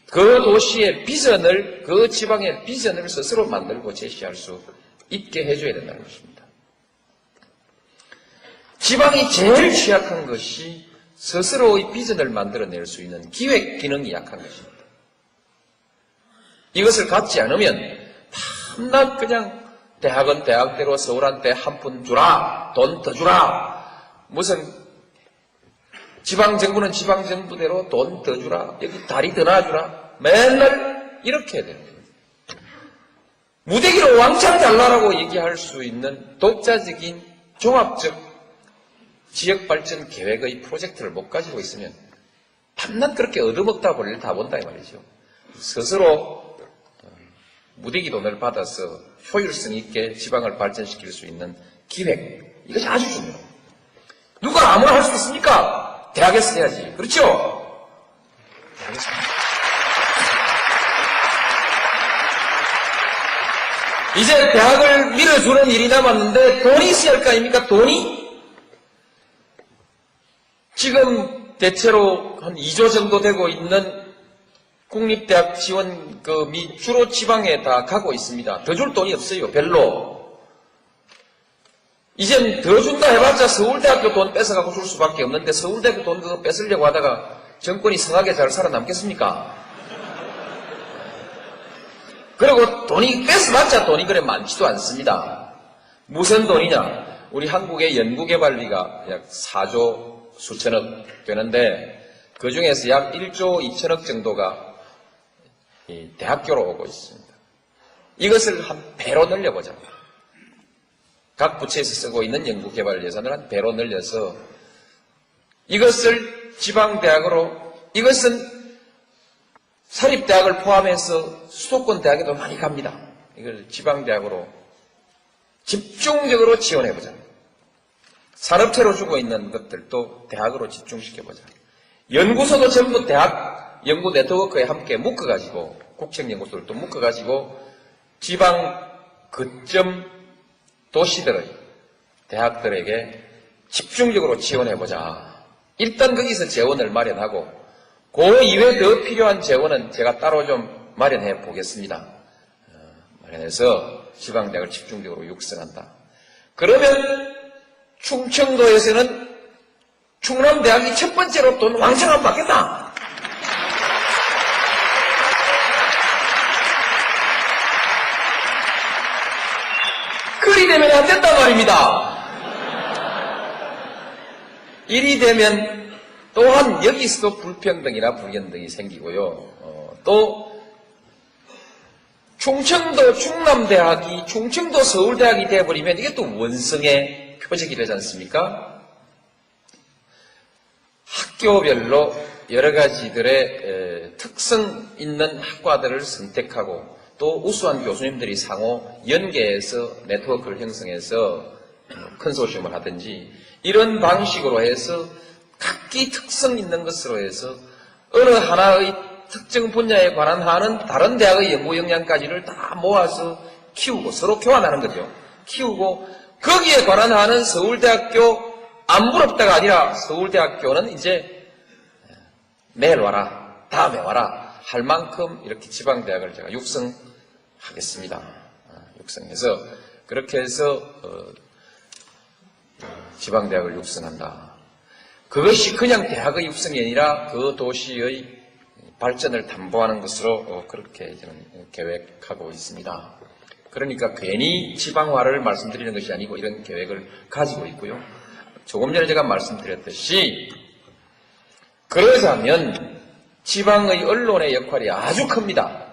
그 도시의 비전을, 그 지방의 비전을 스스로 만들고 제시할 수 있게 해줘야 된다는 것입니다. 지방이 제일 취약한 것이 스스로의 비전을 만들어낼 수 있는 기획 기능이 약한 것입니다. 이것을 갖지 않으면 밤낮 그냥 대학은 대학대로 서울한테 한 푼 주라, 돈 더 주라, 무슨 지방정부는 지방정부대로 돈 더 주라, 여기 다리 더 놔주라, 맨날 이렇게 해야 됩니다. 무대기로 왕창 잘라라고 얘기할 수 있는 독자적인 종합적 지역발전 계획의 프로젝트를 못 가지고 있으면 밤낮 그렇게 얻어먹다 볼일 다 본다 이 말이죠. 스스로 무대기 돈을 받아서 효율성 있게 지방을 발전시킬 수 있는 기획, 이것이 아주 중요해요. 누가 아무나 할 수 있습니까? 대학에서 해야지. 그렇죠? 대학에서 이제 대학을 밀어주는 일이 남았는데 돈이 있어야 할 거 아닙니까? 돈이? 지금 대체로 한 2조 정도 되고 있는 국립대학 지원금이 주로 지방에 다 가고 있습니다. 더 줄 돈이 없어요. 별로. 이젠 더 준다 해봤자 서울대학교 돈 뺏어가고 줄 수밖에 없는데 서울대학교 돈 그거 뺏으려고 하다가 정권이 성하게 잘 살아남겠습니까? 그리고 돈이 뺏어봤자 돈이 그래 많지도 않습니다. 무슨 돈이냐? 우리 한국의 연구개발비가 약 4조 수천억 되는데 그 중에서 약 1조 2천억 정도가 대학교로 오고 있습니다. 이것을 한 배로 늘려보자. 각 부처에서 쓰고 있는 연구개발 예산을 한 배로 늘려서 이것을 지방대학으로, 이것은 사립대학을 포함해서 수도권 대학에도 많이 갑니다. 이걸 지방대학으로 집중적으로 지원해보자. 산업체로 주고 있는 것들도 대학으로 집중시켜보자. 연구소도 전부 대학 연구 네트워크에 함께 묶어가지고, 국책연구소를 또 묶어가지고 지방 거점 도시들의 대학들에게 집중적으로 지원해보자. 일단 거기서 재원을 마련하고 그 이외에 더 필요한 재원은 제가 따로 좀 마련해 보겠습니다. 마련해서 지방대학을 집중적으로 육성한다. 그러면 충청도에서는 충남대학이 첫 번째로 돈 왕창 안 받겠다. 그리 되면 안 된단 말입니다. 이리 되면 또한 여기서도 불평등이나 불연등이 생기고요. 또 충청도 충남대학이 충청도 서울대학이 되어버리면 이게 또 원성의 표적이 되지 않습니까? 학교별로 여러 가지들의 특성 있는 학과들을 선택하고 또 우수한 교수님들이 상호 연계해서 네트워크를 형성해서 컨소시엄을 하든지 이런 방식으로 해서 각기 특성 있는 것으로 해서 어느 하나의 특정 분야에 관한 하는 다른 대학의 연구 역량까지를 다 모아서 키우고 서로 교환하는 거죠. 키우고 거기에 관한 하는 서울대학교 안 부럽다가 아니라 서울대학교는 이제 내일 와라, 다음에 와라 할 만큼 이렇게 지방대학을 제가 육성하겠습니다. 육성해서 그렇게 해서 지방대학을 육성한다. 그것이 그냥 대학의 육성이 아니라 그 도시의 발전을 담보하는 것으로 그렇게 저는 계획하고 있습니다. 그러니까 괜히 지방화를 말씀드리는 것이 아니고 이런 계획을 가지고 있고요. 조금 전에 제가 말씀드렸듯이 그러자면 지방의 언론의 역할이 아주 큽니다.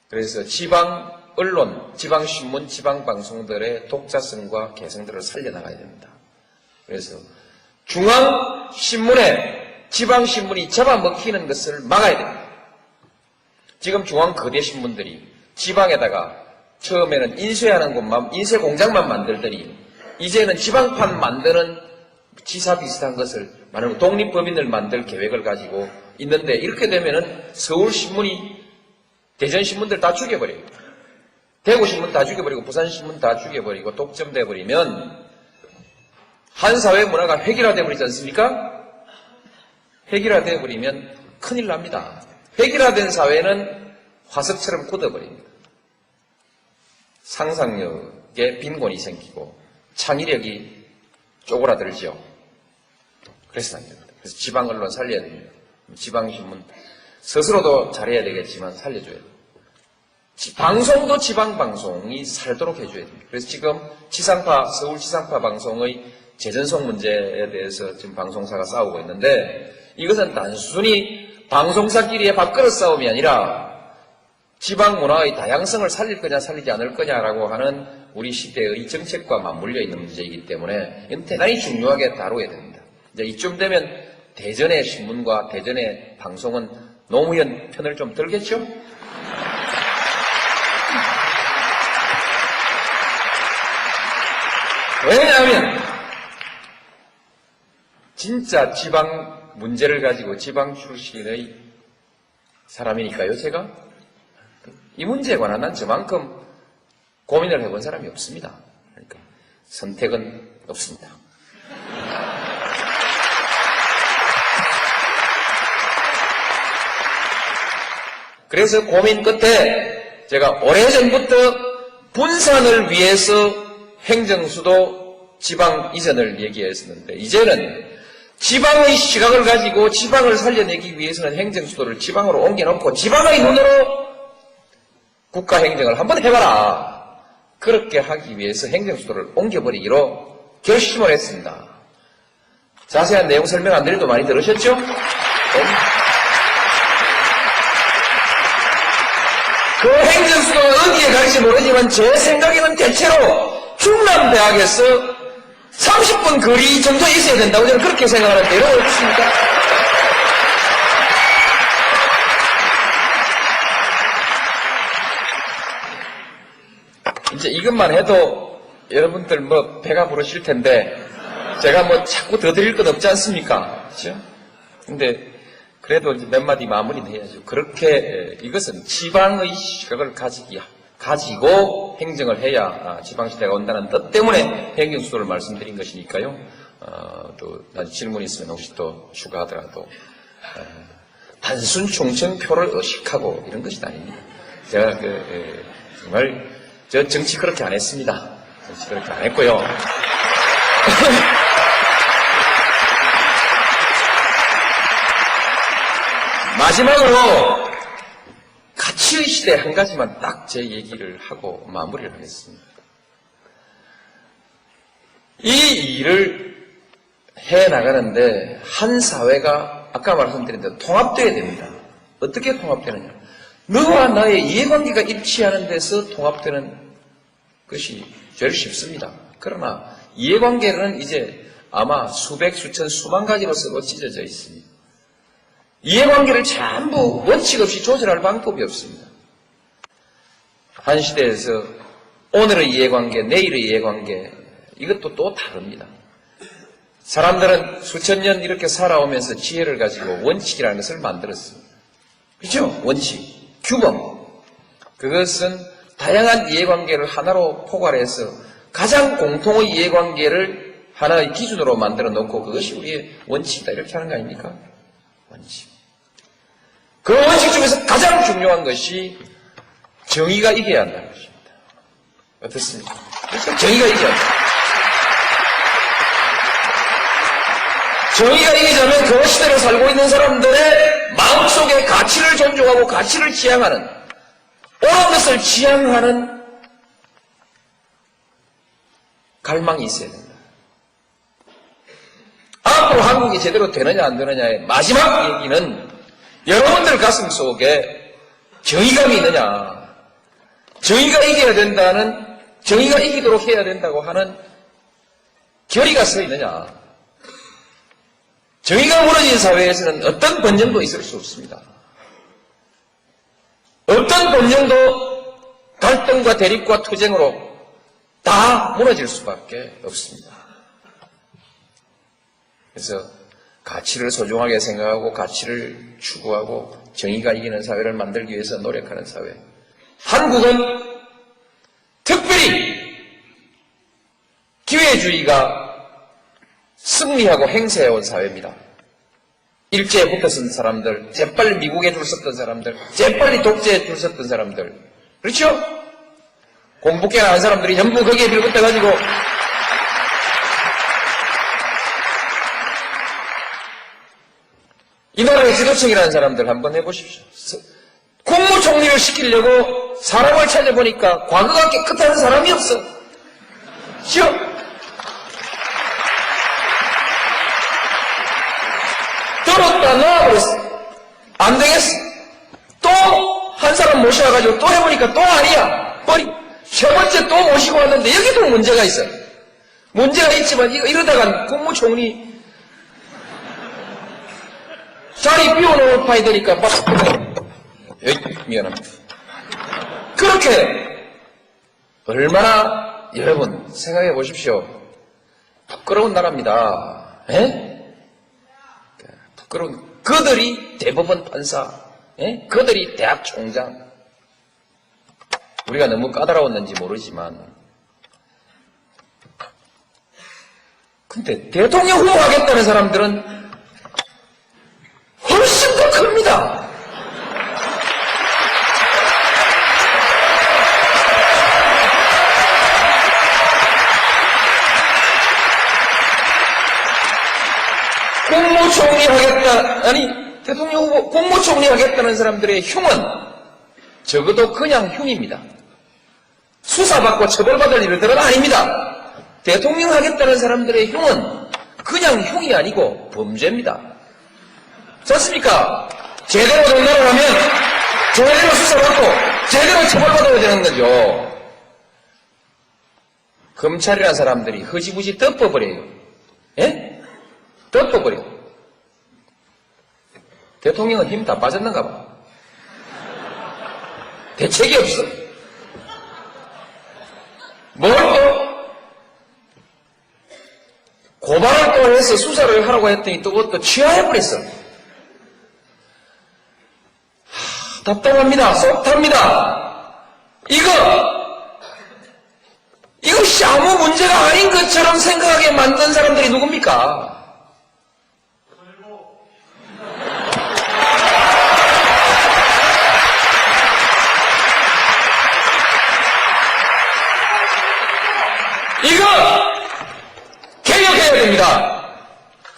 그래서 지방 언론, 지방신문, 지방방송들의 독자성과 개성들을 살려나가야 됩니다. 그래서 중앙신문에 지방신문이 잡아먹히는 것을 막아야 됩니다. 지금 중앙 거대 신문들이 지방에다가 처음에는 인쇄하는 곳만, 인쇄 공장만 만들더니 이제는 지방판 만드는 지사 비슷한 것을 만들고 독립법인을 만들 계획을 가지고 있는데 이렇게 되면은 서울신문이 대전신문들 다 죽여버려요. 대구신문 다 죽여버리고 부산신문 다 죽여버리고 독점돼버리면 한 사회 문화가 획일화돼 버리지 않습니까? 획일화돼 버리면 큰일 납니다. 획일화된 사회는 화석처럼 굳어버립니다. 상상력에 빈곤이 생기고 창의력이 쪼그라들죠. 그래서 안 됩니다. 그래서 지방 언론 살려야 됩니다. 지방신문 스스로도 잘해야 되겠지만 살려줘야 됩니다. 방송도 지방방송이 살도록 해줘야 됩니다. 그래서 지금 지상파, 서울 지상파 방송의 재전송 문제에 대해서 지금 방송사가 싸우고 있는데 이것은 단순히 방송사끼리의 밥그릇 싸움이 아니라 지방 문화의 다양성을 살릴 거냐 살리지 않을 거냐라고 하는 우리 시대의 정책과 맞물려 있는 문제이기 때문에 이건 대단히 중요하게 다루어야 됩니다. 이제 이쯤 되면 대전의 신문과 대전의 방송은 노무현 편을 좀 들겠죠? 왜냐하면 진짜 지방 문제를 가지고 지방 출신의 사람이니까요, 제가. 이 문제에 관한 난 저만큼 고민을 해본 사람이 없습니다. 그러니까 선택은 없습니다. 그래서 고민 끝에 제가 오래전부터 분산을 위해서 행정수도 지방 이전을 얘기했었는데 이제는 지방의 시각을 가지고 지방을 살려내기 위해서는 행정수도를 지방으로 옮겨놓고 지방의 눈으로 국가행정을 한번 해봐라. 그렇게 하기 위해서 행정수도를 옮겨버리기로 결심을 했습니다. 자세한 내용 설명 안 드려도 많이 들으셨죠? 그 행정수도가 어디에 갈지 모르지만 제 생각에는 대체로 충남대학에서 30분 거리 정도에 있어야 된다고 저는 그렇게 생각하는데 이러고 있습니까? 이제 이것만 해도 여러분들 뭐 배가 부르실 텐데 제가 뭐 자꾸 더 드릴 건 없지 않습니까? 그렇죠? 근데 그래도 이제 몇 마디 마무리는 해야죠. 그렇게 이것은 지방의 시각을 가지고 행정을 해야 지방시대가 온다는 뜻 때문에 행정수도를 말씀드린 것이니까요. 또 질문 있으면 혹시 또 추가하더라도 단순 충청표를 의식하고 이런 것이 아닙니다. 제가 정말 저 정치 그렇게 안 했습니다. 정치 그렇게 안 했고요. 마지막으로 가치의 시대 한 가지만 딱 제 얘기를 하고 마무리를 하겠습니다. 이 일을 해나가는데 한 사회가 아까 말씀드린 대로 통합되어야 됩니다. 어떻게 통합되느냐? 너와 나의 이해관계가 일치하는 데서 통합되는 것이 제일 쉽습니다. 그러나 이해관계는 이제 아마 수백, 수천, 수만 가지로서도 찢어져 있습니다. 이해관계를 전부 원칙 없이 조절할 방법이 없습니다. 한 시대에서 오늘의 이해관계, 내일의 이해관계, 이것도 또 다릅니다. 사람들은 수천 년 이렇게 살아오면서 지혜를 가지고 원칙이라는 것을 만들었습니다. 그렇죠? 원칙, 규범. 그것은 다양한 이해관계를 하나로 포괄해서 가장 공통의 이해관계를 하나의 기준으로 만들어 놓고 그것이 우리의 원칙이다 이렇게 하는 거 아닙니까? 원칙. 그 원칙 중에서 가장 중요한 것이 정의가 이겨야 한다는 것입니다. 어떻습니까? 정의가 이겨야 한다. 정의가 이기자면 그 시대를 살고 있는 사람들의 마음속에 가치를 존중하고 가치를 지향하는, 옳은 것을 지향하는 갈망이 있어야 된다. 앞으로 한국이 제대로 되느냐 안 되느냐의 마지막 얘기는 여러분들 가슴 속에 정의감이 있느냐, 정의가 이겨야 된다는, 정의가 이기도록 해야 된다고 하는 결의가 서 있느냐. 정의가 무너진 사회에서는 어떤 번영도 있을 수 없습니다. 어떤 번영도 갈등과 대립과 투쟁으로 다 무너질 수밖에 없습니다. 그래서 가치를 소중하게 생각하고 가치를 추구하고 정의가 이기는 사회를 만들기 위해서 노력하는 사회. 한국은 특별히 기회주의가 승리하고 행세해온 사회입니다. 일제에 붙었던 사람들, 재빨리 미국에 줄 섰던 사람들, 재빨리 독재에 줄 섰던 사람들. 그렇죠? 공부깨나 한 사람들이 전부 거기에 빌붙어가지고 이 나라의 지도층이라는 사람들 한번 해보십시오. 국무총리를 시키려고 사람을 찾아보니까 과거가 깨끗한 사람이 없어. 그렇죠? 들었다 놔버렸어. 안 되겠어. 또 한 사람 모셔와가지고 또 해보니까 또 아니야. 버리. 세 번째 또 모시고 왔는데 여기도 문제가 있어. 문제가 있지만 이러다가 국무총리 자리 비워놓을 파이 되니까 막 미안합니다. 그렇게 얼마나 여러분 생각해 보십시오. 부끄러운 나라입니다. 에? 부끄러운 그들이 대법원 판사, 에? 그들이 대학 총장. 우리가 너무 까다로웠는지 모르지만 근데 대통령 후보 하겠다는 사람들은 훨씬 더 큽니다. 국무총리 하겠다, 아니, 대통령 후보, 국무총리 하겠다는 사람들의 흉은 적어도 그냥 흉입니다. 수사받고 처벌받을 일들은 아닙니다. 대통령 하겠다는 사람들의 흉은 그냥 흉이 아니고 범죄입니다. 좋습니까? 제대로 전달을 하면 제대로 수사받고 제대로 처벌받아야 되는 거죠. 검찰이라는 사람들이 허지부지 덮어버려요. 예? 덮어버려. 대통령은 힘 다 빠졌는가 봐. 대책이 없어. 뭘 또? 고발을 또 해서 수사를 하라고 했더니 또 그것도 취하해버렸어. 답답합니다. 속 탑니다. 이것이 아무 문제가 아닌 것처럼 생각하게 만든 사람들이 누굽니까? 이거 개혁해야 됩니다.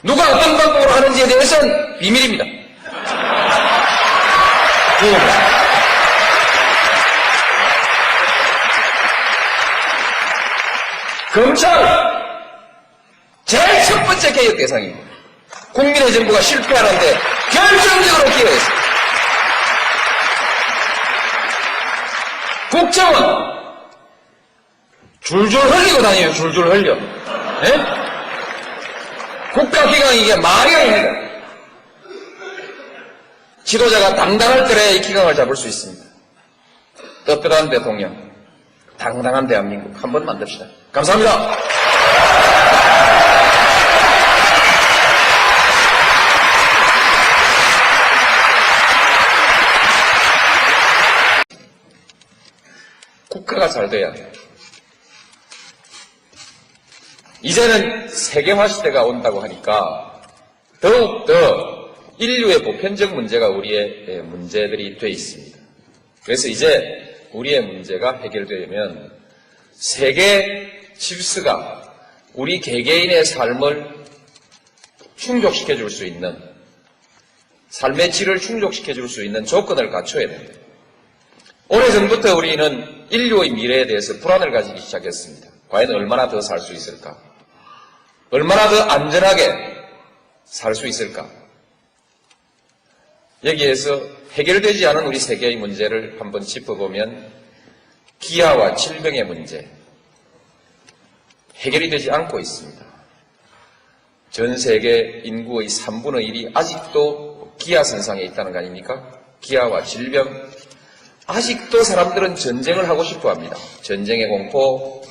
누가 어떤 방법으로 하는지에 대해서는 비밀입니다. 부분입니다. 검찰 제일 첫 번째 개혁 대상입니다. 국민의 정부가 실패하는데 결정적으로 기여했습니다. 국정은 줄줄 흘리고 다녀요. 줄줄 흘려. 네? 국가기강이 이게 말이 아닙니다. 지도자가 당당할 때에 이 기강을 잡을 수 있습니다. 떳떳한 대통령, 당당한 대한민국 한번 만듭시다. 감사합니다. 국가가 잘 돼야 돼요. 이제는 세계화 시대가 온다고 하니까 더욱더 인류의 보편적 문제가 우리의 문제들이 돼 있습니다. 그래서 이제 우리의 문제가 해결되면 세계 질서가 우리 개개인의 삶을 충족시켜 줄 수 있는, 삶의 질을 충족시켜 줄 수 있는 조건을 갖춰야 됩니다. 오래전부터 우리는 인류의 미래에 대해서 불안을 가지기 시작했습니다. 과연 얼마나 더 살 수 있을까? 얼마나 더 안전하게 살 수 있을까? 여기에서 해결되지 않은 우리 세계의 문제를 한번 짚어보면 기아와 질병의 문제, 해결이 되지 않고 있습니다. 전 세계 인구의 3분의 1이 아직도 기아선상에 있다는 거 아닙니까? 기아와 질병, 아직도 사람들은 전쟁을 하고 싶어 합니다. 전쟁의 공포,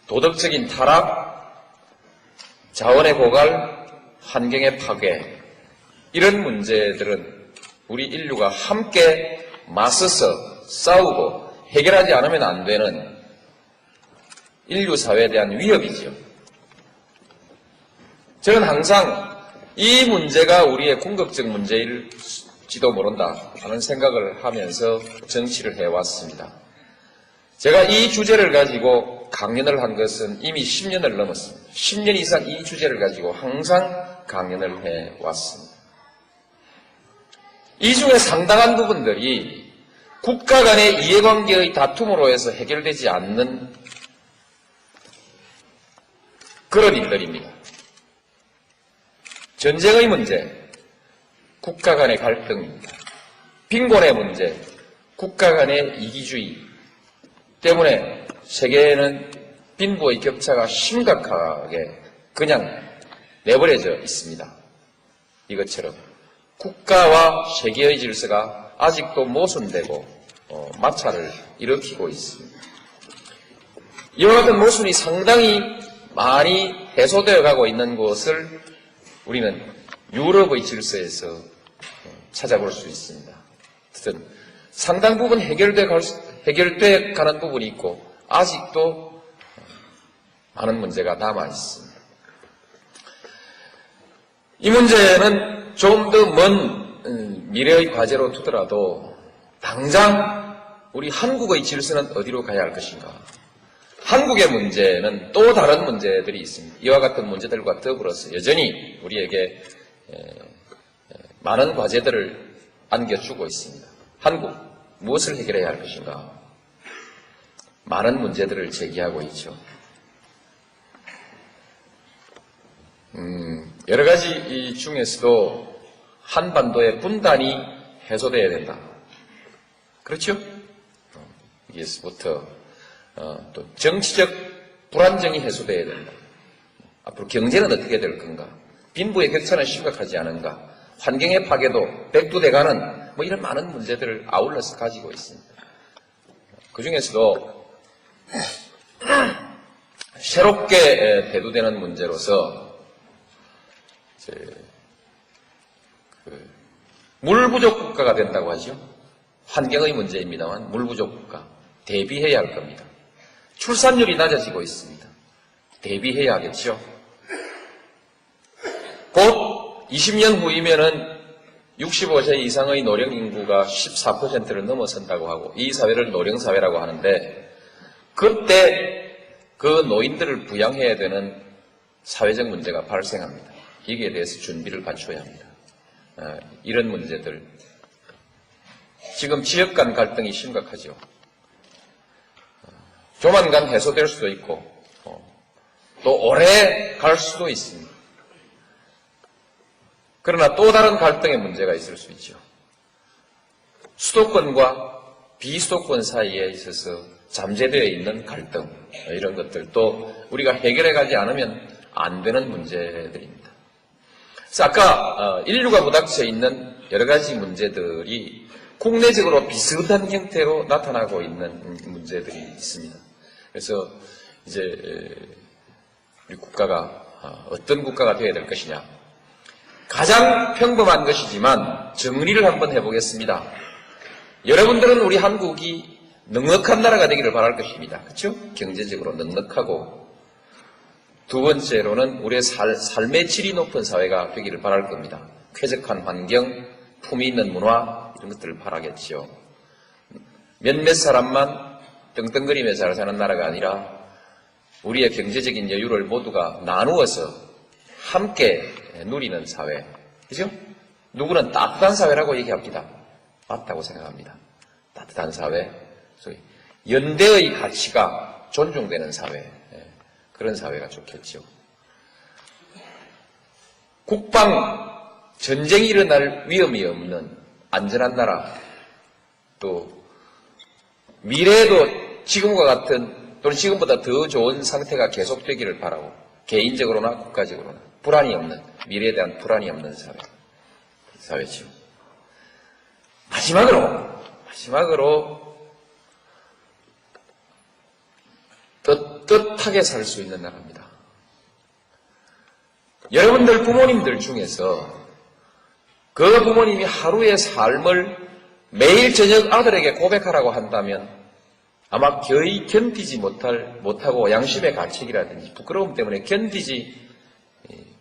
도덕적인 타락, 자원의 고갈, 환경의 파괴, 이런 문제들은 우리 인류가 함께 맞서서 싸우고 해결하지 않으면 안 되는 인류 사회에 대한 위협이죠. 저는 항상 이 문제가 우리의 궁극적 문제일지도 모른다 하는 생각을 하면서 정치를 해왔습니다. 제가 이 주제를 가지고 강연을 한 것은 이미 10년을 넘었습니다. 10년 이상 이 주제를 가지고 항상 강연을 해왔습니다. 이 중에 상당한 부분들이 국가 간의 이해관계의 다툼으로 해서 해결되지 않는 그런 일들입니다. 전쟁의 문제, 국가 간의 갈등입니다. 빈곤의 문제, 국가 간의 이기주의 때문에 세계에는 빈부의 격차가 심각하게 그냥 내버려져 있습니다. 이것처럼 국가와 세계의 질서가 아직도 모순되고 마찰을 일으키고 있습니다. 이와 같은 모순이 상당히 많이 해소되어 가고 있는 것을 우리는 유럽의 질서에서 찾아볼 수 있습니다. 어쨌든 상당 부분 해결돼 가는 부분이 있고 아직도 많은 문제가 남아 있습니다. 이 문제는 좀 더 먼 미래의 과제로 두더라도 당장 우리 한국의 질서는 어디로 가야 할 것인가? 한국의 문제는 또 다른 문제들이 있습니다. 이와 같은 문제들과 더불어서 여전히 우리에게 많은 과제들을 안겨주고 있습니다. 한국, 무엇을 해결해야 할 것인가? 많은 문제들을 제기하고 있죠. 여러 가지 중에서도 한반도의 분단이 해소되어야 된다. 그렇죠? 여기에서부터 또 정치적 불안정이 해소되어야 된다. 앞으로 경제는 어떻게 될 건가? 빈부의 격차는 심각하지 않은가? 환경의 파괴도 백두대간은 뭐 이런 많은 문제들을 아울러서 가지고 있습니다. 그 중에서도 새롭게 대두되는 문제로서 물 부족 국가가 된다고 하죠. 환경의 문제입니다만 물 부족 국가 대비해야 할 겁니다. 출산율이 낮아지고 있습니다. 대비해야 하겠죠. 곧 20년 후이면은 65세 이상의 노령 인구가 14%를 넘어선다고 하고 이 사회를 노령사회라고 하는데 그때 그 노인들을 부양해야 되는 사회적 문제가 발생합니다. 여기에 대해서 준비를 갖춰야 합니다. 이런 문제들 지금 지역 간 갈등이 심각하죠. 조만간 해소될 수도 있고 또 오래 갈 수도 있습니다. 그러나 또 다른 갈등의 문제가 있을 수 있죠. 수도권과 비수도권 사이에 있어서 잠재되어 있는 갈등, 이런 것들도 우리가 해결해 가지 않으면 안 되는 문제들입니다. 그래서 아까 인류가 부닥쳐 있는 여러 가지 문제들이 국내적으로 비슷한 형태로 나타나고 있는 문제들이 있습니다. 그래서 이제 우리 국가가 어떤 국가가 되어야 될 것이냐. 가장 평범한 것이지만 정리를 한번 해보겠습니다. 여러분들은 우리 한국이 넉넉한 나라가 되기를 바랄 것입니다. 그렇죠? 경제적으로 넉넉하고 두 번째로는 우리의 삶의 질이 높은 사회가 되기를 바랄 겁니다. 쾌적한 환경, 품위 있는 문화 이런 것들을 바라겠지요. 몇몇 사람만 떵떵거리며 잘 사는 나라가 아니라 우리의 경제적인 여유를 모두가 나누어서 함께 누리는 사회. 그죠? 누구는 따뜻한 사회라고 얘기합니다. 맞다고 생각합니다. 따뜻한 사회. 소위 연대의 가치가 존중되는 사회. 그런 사회가 좋겠죠. 국방, 전쟁이 일어날 위험이 없는 안전한 나라. 또 미래에도 지금과 같은 또는 지금보다 더 좋은 상태가 계속되기를 바라고 개인적으로나 국가적으로나 불안이 없는, 미래에 대한 불안이 없는 사회죠. 마지막으로 떳떳하게 살 수 있는 나라입니다. 여러분들 부모님들 중에서 그 부모님이 하루의 삶을 매일 저녁 아들에게 고백하라고 한다면 아마 거의 견디지 못하고 양심의 가책이라든지 부끄러움 때문에 견디지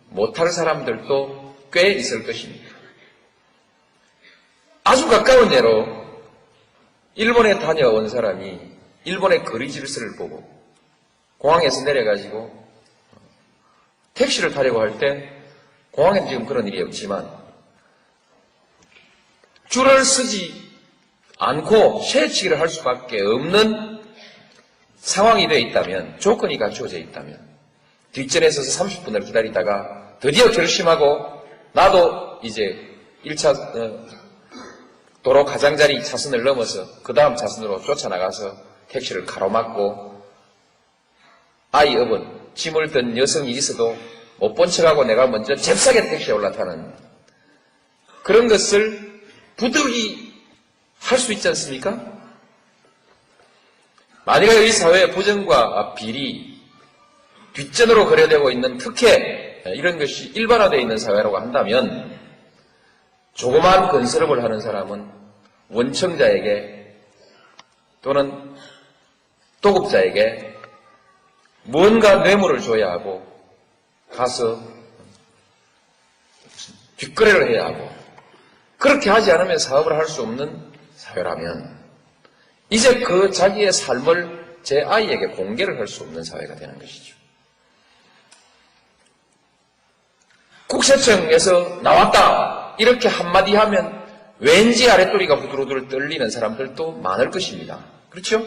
못할 사람들도 꽤 있을 것입니다. 아주 가까운 예로 일본에 다녀온 사람이 일본의 거리 질서를 보고 공항에서 내려가지고 택시를 타려고 할 때 공항에는 지금 그런 일이 없지만 줄을 서지 않고 새치기를 할 수밖에 없는 상황이 되어 있다면, 조건이 갖추어져 있다면 뒷전에 서서 30분을 기다리다가 드디어 결심하고 나도 이제 1차 도로 가장자리 차선을 넘어서 그 다음 차선으로 쫓아나가서 택시를 가로막고 아이 업은 짐을 든 여성이 있어도 못 본 척하고 내가 먼저 잽싸게 택시에 올라타는 그런 것을 부득이 할 수 있지 않습니까? 만약에 이 사회의 부정과 비리, 뒷전으로 거래되고 있는 특혜, 이런 것이 일반화되어 있는 사회라고 한다면 조그마한 건설업을 하는 사람은 원청자에게 또는 도급자에게 뭔가 뇌물을 줘야 하고 가서 뒷거래를 해야 하고 그렇게 하지 않으면 사업을 할 수 없는 사회라면 이제 그 자기의 삶을 제 아이에게 공개를 할 수 없는 사회가 되는 것이죠. 국세청에서 나왔다 이렇게 한마디 하면 왠지 아랫도리가 후두루두루 떨리는 사람들도 많을 것입니다. 그렇죠?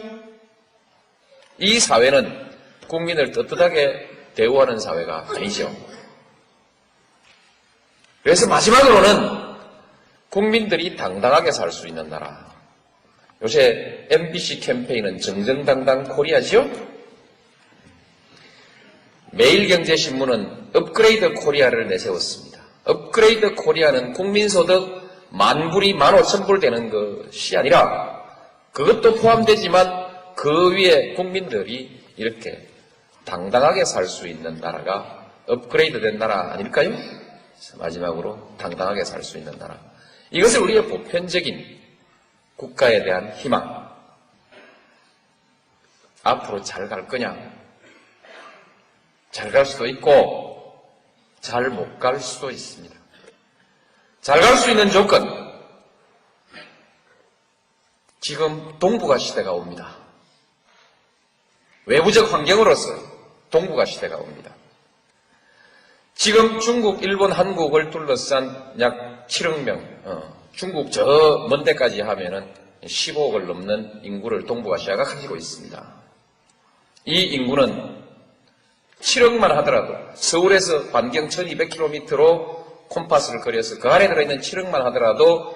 이 사회는 국민을 떳떳하게 대우하는 사회가 아니죠. 그래서 마지막으로는 국민들이 당당하게 살 수 있는 나라. 요새 MBC 캠페인은 정정당당 코리아죠? 매일경제신문은 업그레이드 코리아를 내세웠습니다. 업그레이드 코리아는 국민소득 10,000불이 15,000불 되는 것이 아니라 그것도 포함되지만 그 위에 국민들이 이렇게 당당하게 살 수 있는 나라가 업그레이드 된 나라 아닐까요? 마지막으로 당당하게 살 수 있는 나라. 이것을 우리의 보편적인 국가에 대한 희망. 앞으로 잘 갈 거냐? 잘 갈 수도 있고 잘 못 갈 수도 있습니다. 잘 갈 수 있는 조건. 지금 동북아 시대가 옵니다. 외부적 환경으로서 동북아 시대가 옵니다. 지금 중국, 일본, 한국을 둘러싼 약 7억 명, 중국 저 먼 데까지 하면은 15억을 넘는 인구를 동북아시아가 가지고 있습니다. 이 인구는 7억만 하더라도 서울에서 반경 1200km로 콤파스를 그려서 그 안에 들어있는 7억만 하더라도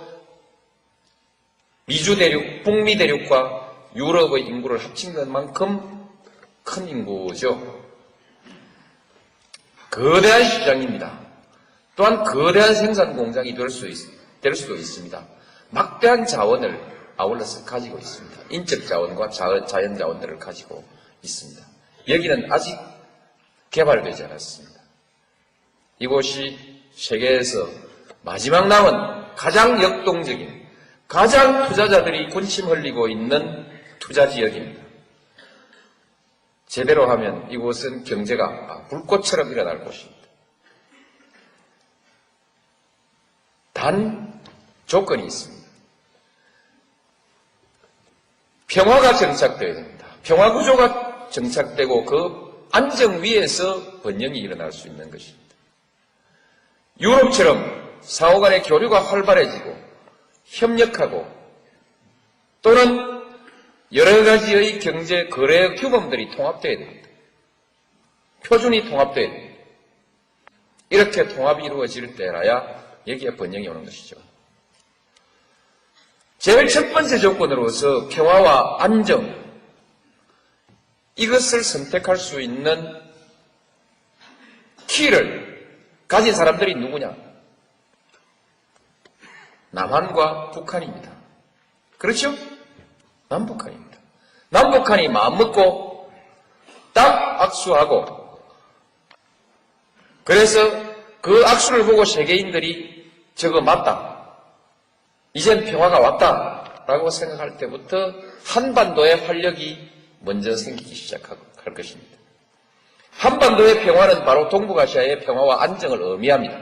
미주 대륙, 북미 대륙과 유럽의 인구를 합친 만큼 큰 인구죠. 거대한 시장입니다. 또한 거대한 생산 공장이 될 수도 있습니다. 막대한 자원을 아울러서 가지고 있습니다. 인적 자원과 자연 자원들을 가지고 있습니다. 여기는 아직 개발되지 않았습니다. 이곳이 세계에서 마지막 남은 가장 역동적인, 가장 투자자들이 군침 흘리고 있는 투자 지역입니다. 제대로 하면 이곳은 경제가 불꽃처럼 일어날 곳입니다. 단 조건이 있습니다. 평화가 정착되어야 됩니다. 평화 구조가 정착되고 그 안정 위에서 번영이 일어날 수 있는 것입니다. 유럽처럼 상호 간의 교류가 활발해지고 협력하고 또는 여러 가지의 경제 거래 규범들이 통합되어야 됩니다. 표준이 통합되어야 됩니다. 이렇게 통합이 이루어질 때라야 여기에 번영이 오는 것이죠. 제일 첫 번째 조건으로서 평화와 안정, 이것을 선택할 수 있는 키를 가진 사람들이 누구냐? 남한과 북한입니다. 그렇죠? 남북한입니다. 남북한이 마음먹고 딱 악수하고 그래서 그 악수를 보고 세계인들이 저거 맞다. 이젠 평화가 왔다라고 생각할 때부터 한반도의 활력이 먼저 생기기 시작할 것입니다. 한반도의 평화는 바로 동북아시아의 평화와 안정을 의미합니다.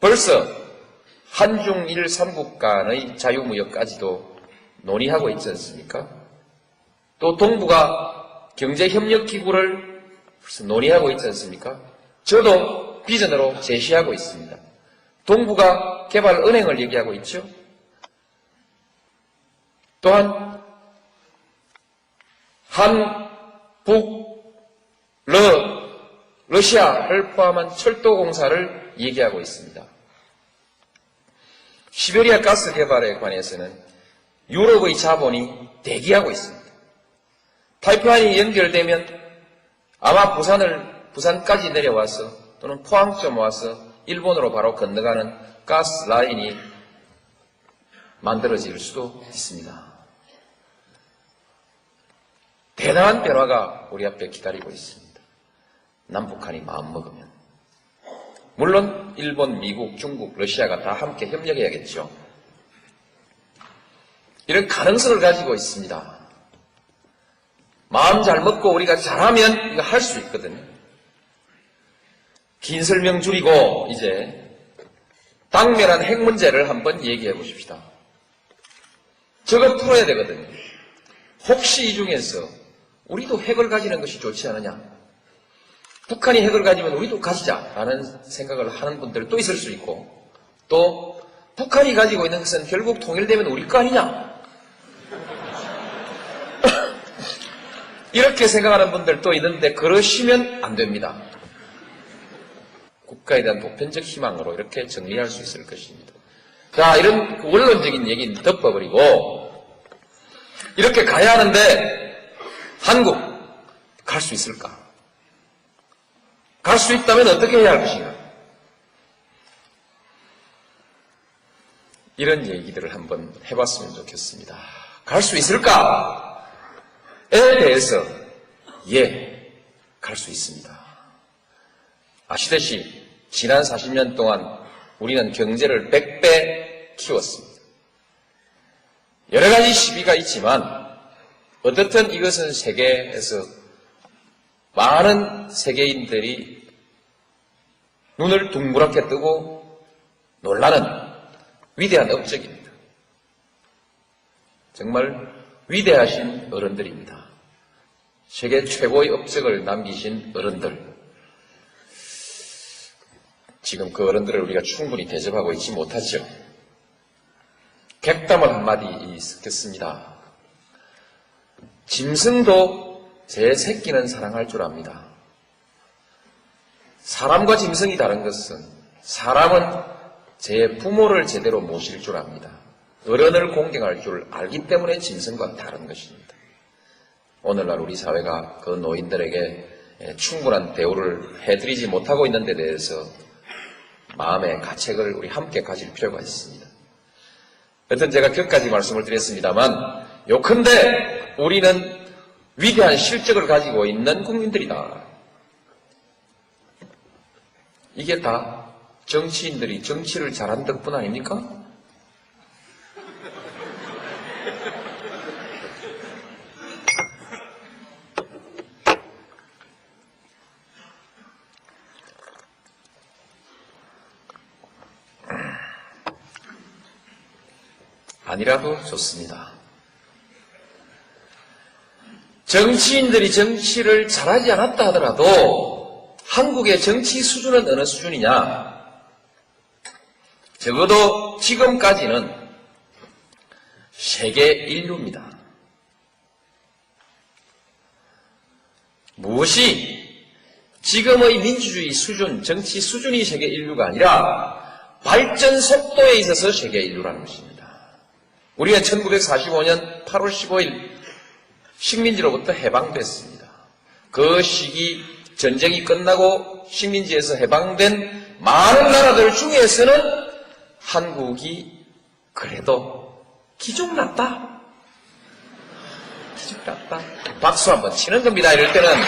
벌써 한중일 3국 간의 자유무역까지도 논의하고 있지 않습니까? 또 동북아 경제협력기구를 벌써 논의하고 있지 않습니까? 저도 비전으로 제시하고 있습니다. 동북아 개발은행을 얘기하고 있죠. 또한 한, 북, 러시아를 포함한 철도공사를 얘기하고 있습니다. 시베리아 가스 개발에 관해서는 유럽의 자본이 대기하고 있습니다. 파이프라인이 연결되면 아마 부산까지 내려와서 또는 포항점 와서 일본으로 바로 건너가는 가스 라인이 만들어질 수도 있습니다. 대단한 변화가 우리 앞에 기다리고 있습니다. 남북한이 마음먹으면. 물론 일본, 미국, 중국, 러시아가 다 함께 협력해야겠죠. 이런 가능성을 가지고 있습니다. 마음 잘 먹고 우리가 잘하면 이거 할 수 있거든요. 긴 설명 줄이고 이제 당면한 핵 문제를 한번 얘기해 보십시다. 저거 풀어야 되거든요. 혹시 이 중에서 우리도 핵을 가지는 것이 좋지 않느냐? 북한이 핵을 가지면 우리도 가지자라는 생각을 하는 분들도 있을 수 있고 또 북한이 가지고 있는 것은 결국 통일되면 우리 거 아니냐? 이렇게 생각하는 분들도 있는데 그러시면 안 됩니다. 국가에 대한 보편적 희망으로 이렇게 정리할 수 있을 것입니다. 자, 이런 원론적인 얘기는 덮어버리고 이렇게 가야 하는데 한국 갈 수 있을까? 갈 수 있다면 어떻게 해야 할 것인가? 이런 얘기들을 한번 해봤으면 좋겠습니다. 갈 수 있을까? 에 대해서 예, 갈 수 있습니다. 아시다시피 지난 40년 동안 우리는 경제를 100배 키웠습니다. 여러 가지 시비가 있지만 어떻든 이것은 세계에서 많은 세계인들이 눈을 둥그랗게 뜨고 놀라는 위대한 업적입니다. 정말 위대하신 어른들입니다. 세계 최고의 업적을 남기신 어른들. 지금 그 어른들을 우리가 충분히 대접하고 있지 못하죠. 객담을 한마디 있겠습니다. 짐승도 제 새끼는 사랑할 줄 압니다. 사람과 짐승이 다른 것은 사람은 제 부모를 제대로 모실 줄 압니다. 어른을 공경할 줄 알기 때문에 짐승과 다른 것입니다. 오늘날 우리 사회가 그 노인들에게 충분한 대우를 해드리지 못하고 있는 데 대해서 마음의 가책을 우리 함께 가질 필요가 있습니다. 여튼 제가 끝까지 말씀을 드렸습니다만 요컨대 우리는 위대한 실적을 가지고 있는 국민들이다. 이게 다 정치인들이 정치를 잘한 덕분 아닙니까? 아니라도 좋습니다. 정치인들이 정치를 잘하지 않았다 하더라도 한국의 정치 수준은 어느 수준이냐? 적어도 지금까지는 세계 인류입니다. 무엇이 지금의 민주주의 수준, 정치 수준이 세계 인류가 아니라 발전 속도에 있어서 세계 인류라는 것입니다. 우리는 1945년 8월 15일 식민지로부터 해방됐습니다. 그 시기 전쟁이 끝나고 식민지에서 해방된 많은 나라들 중에서는 한국이 그래도 기죽났다. 기죽났다. 박수 한번 치는 겁니다. 이럴 때는.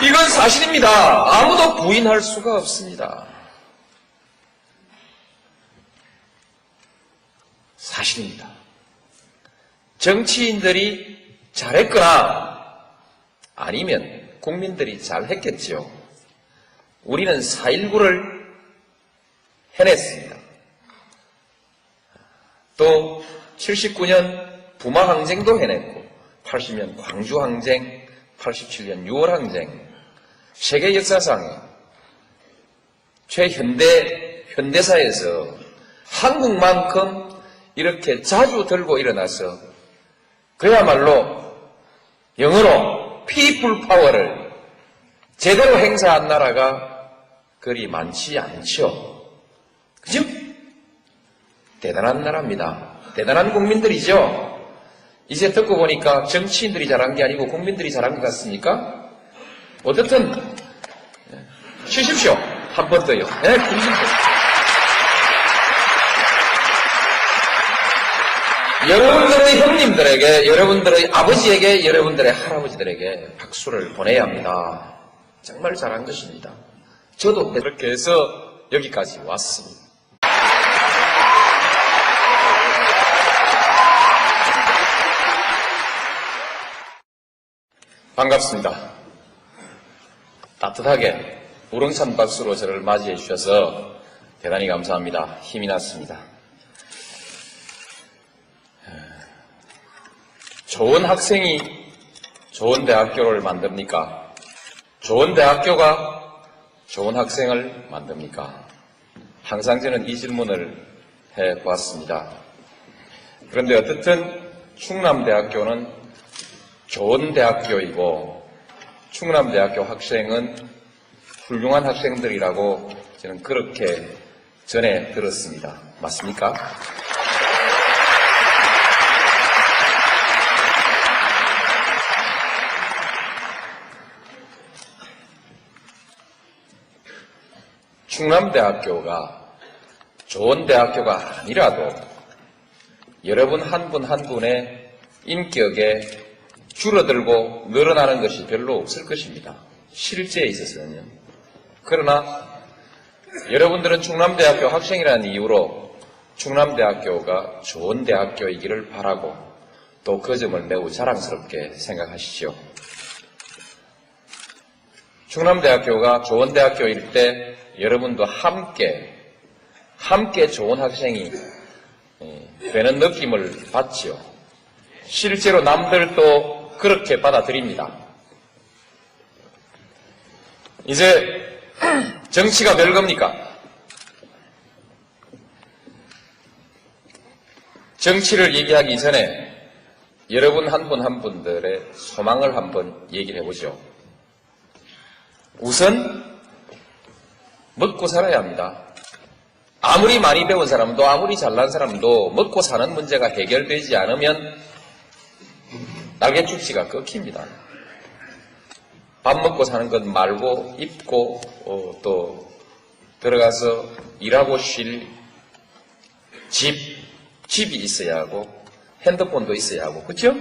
이건 사실입니다. 아무도 부인할 수가 없습니다. 사실입니다. 정치인들이 잘했거나 아니면 국민들이 잘했겠죠. 우리는 4.19를 해냈습니다. 또 79년 부마항쟁도 해냈고 80년 광주항쟁, 87년 6월항쟁, 세계 역사상 현대사에서 한국만큼 이렇게 자주 들고 일어나서 그야말로 영어로 people power를 제대로 행사한 나라가 그리 많지 않죠. 그죠? 대단한 나라입니다. 대단한 국민들이죠. 이제 듣고 보니까 정치인들이 잘한 게 아니고 국민들이 잘한 것 같습니까? 어쨌든 쉬십시오. 한 번 더요. 네, 여러분들의 형님들에게, 여러분들의 아버지에게, 여러분들의 할아버지들에게 박수를 보내야 합니다. 정말 잘한 것입니다. 저도 그렇게 해서 여기까지 왔습니다. 반갑습니다. 따뜻하게 우렁찬 박수로 저를 맞이해 주셔서 대단히 감사합니다. 힘이 났습니다. 좋은 학생이 좋은 대학교를 만듭니까? 좋은 대학교가 좋은 학생을 만듭니까? 항상 저는 이 질문을 해보았습니다. 그런데 어떻든 충남대학교는 좋은 대학교이고 충남대학교 학생은 훌륭한 학생들이라고 저는 그렇게 전해 들었습니다. 맞습니까? 충남대학교가 좋은 대학교가 아니라도 여러분 한 분 한 분의 인격에 줄어들고 늘어나는 것이 별로 없을 것입니다. 실제에 있어서는요. 그러나 여러분들은 충남대학교 학생이라는 이유로 충남대학교가 좋은 대학교이기를 바라고 또 그 점을 매우 자랑스럽게 생각하시죠. 충남대학교가 좋은 대학교일 때 여러분도 함께 좋은 학생이 되는 느낌을 받지요. 실제로 남들도 그렇게 받아들입니다. 이제 정치가 별겁니까? 정치를 얘기하기 전에 여러분 한 분 한 분들의 소망을 한번 얘기를 해보죠. 우선 먹고 살아야 합니다. 아무리 많이 배운 사람도 아무리 잘난 사람도 먹고 사는 문제가 해결되지 않으면 날개축지가 꺾입니다. 밥 먹고 사는 것 말고 입고 또 들어가서 일하고 쉴 집이 있어야 하고 핸드폰도 있어야 하고 그렇죠?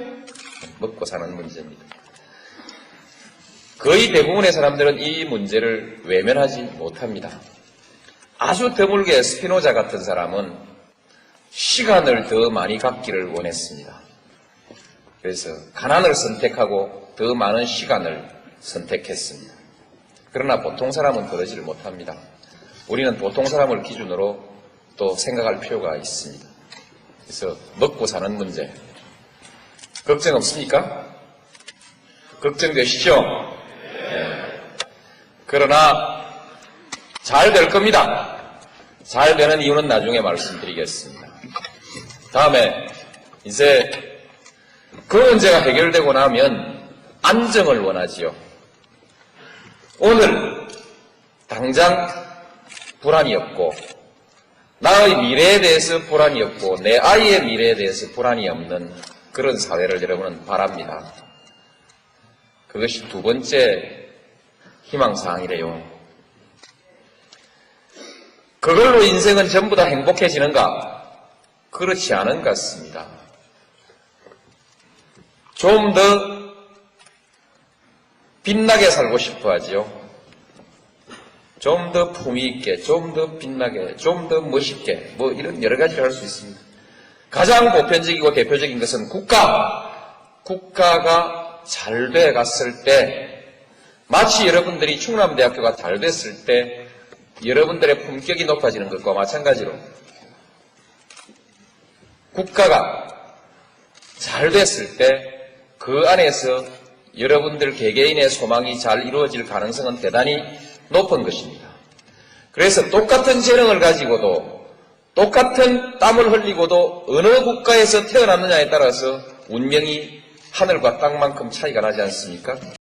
먹고 사는 문제입니다. 거의 대부분의 사람들은 이 문제를 외면하지 못합니다. 아주 드물게 스피노자 같은 사람은 시간을 더 많이 갖기를 원했습니다. 그래서 가난을 선택하고 더 많은 시간을 선택했습니다. 그러나 보통 사람은 그러지를 못합니다. 우리는 보통 사람을 기준으로 또 생각할 필요가 있습니다. 그래서 먹고 사는 문제 걱정 없습니까? 걱정되시죠? 네. 그러나 잘 될 겁니다. 잘 되는 이유는 나중에 말씀드리겠습니다. 다음에 이제 그 문제가 해결되고 나면 안정을 원하지요. 오늘 당장 불안이 없고 나의 미래에 대해서 불안이 없고 내 아이의 미래에 대해서 불안이 없는 그런 사회를 여러분은 바랍니다. 그것이 두 번째 희망사항이래요. 그걸로 인생은 전부 다 행복해지는가? 그렇지 않은 것 같습니다. 좀 더 빛나게 살고 싶어 하지요. 좀 더 품위 있게, 좀 더 빛나게, 좀 더 멋있게, 뭐 이런 여러 가지를 할 수 있습니다. 가장 보편적이고 대표적인 것은 국가가 잘 돼 갔을 때, 마치 여러분들이 충남대학교가 잘 됐을 때 여러분들의 품격이 높아지는 것과 마찬가지로 국가가 잘 됐을 때 그 안에서 여러분들 개개인의 소망이 잘 이루어질 가능성은 대단히 높은 것입니다. 그래서 똑같은 재능을 가지고도 똑같은 땀을 흘리고도 어느 국가에서 태어났느냐에 따라서 운명이 하늘과 땅만큼 차이가 나지 않습니까?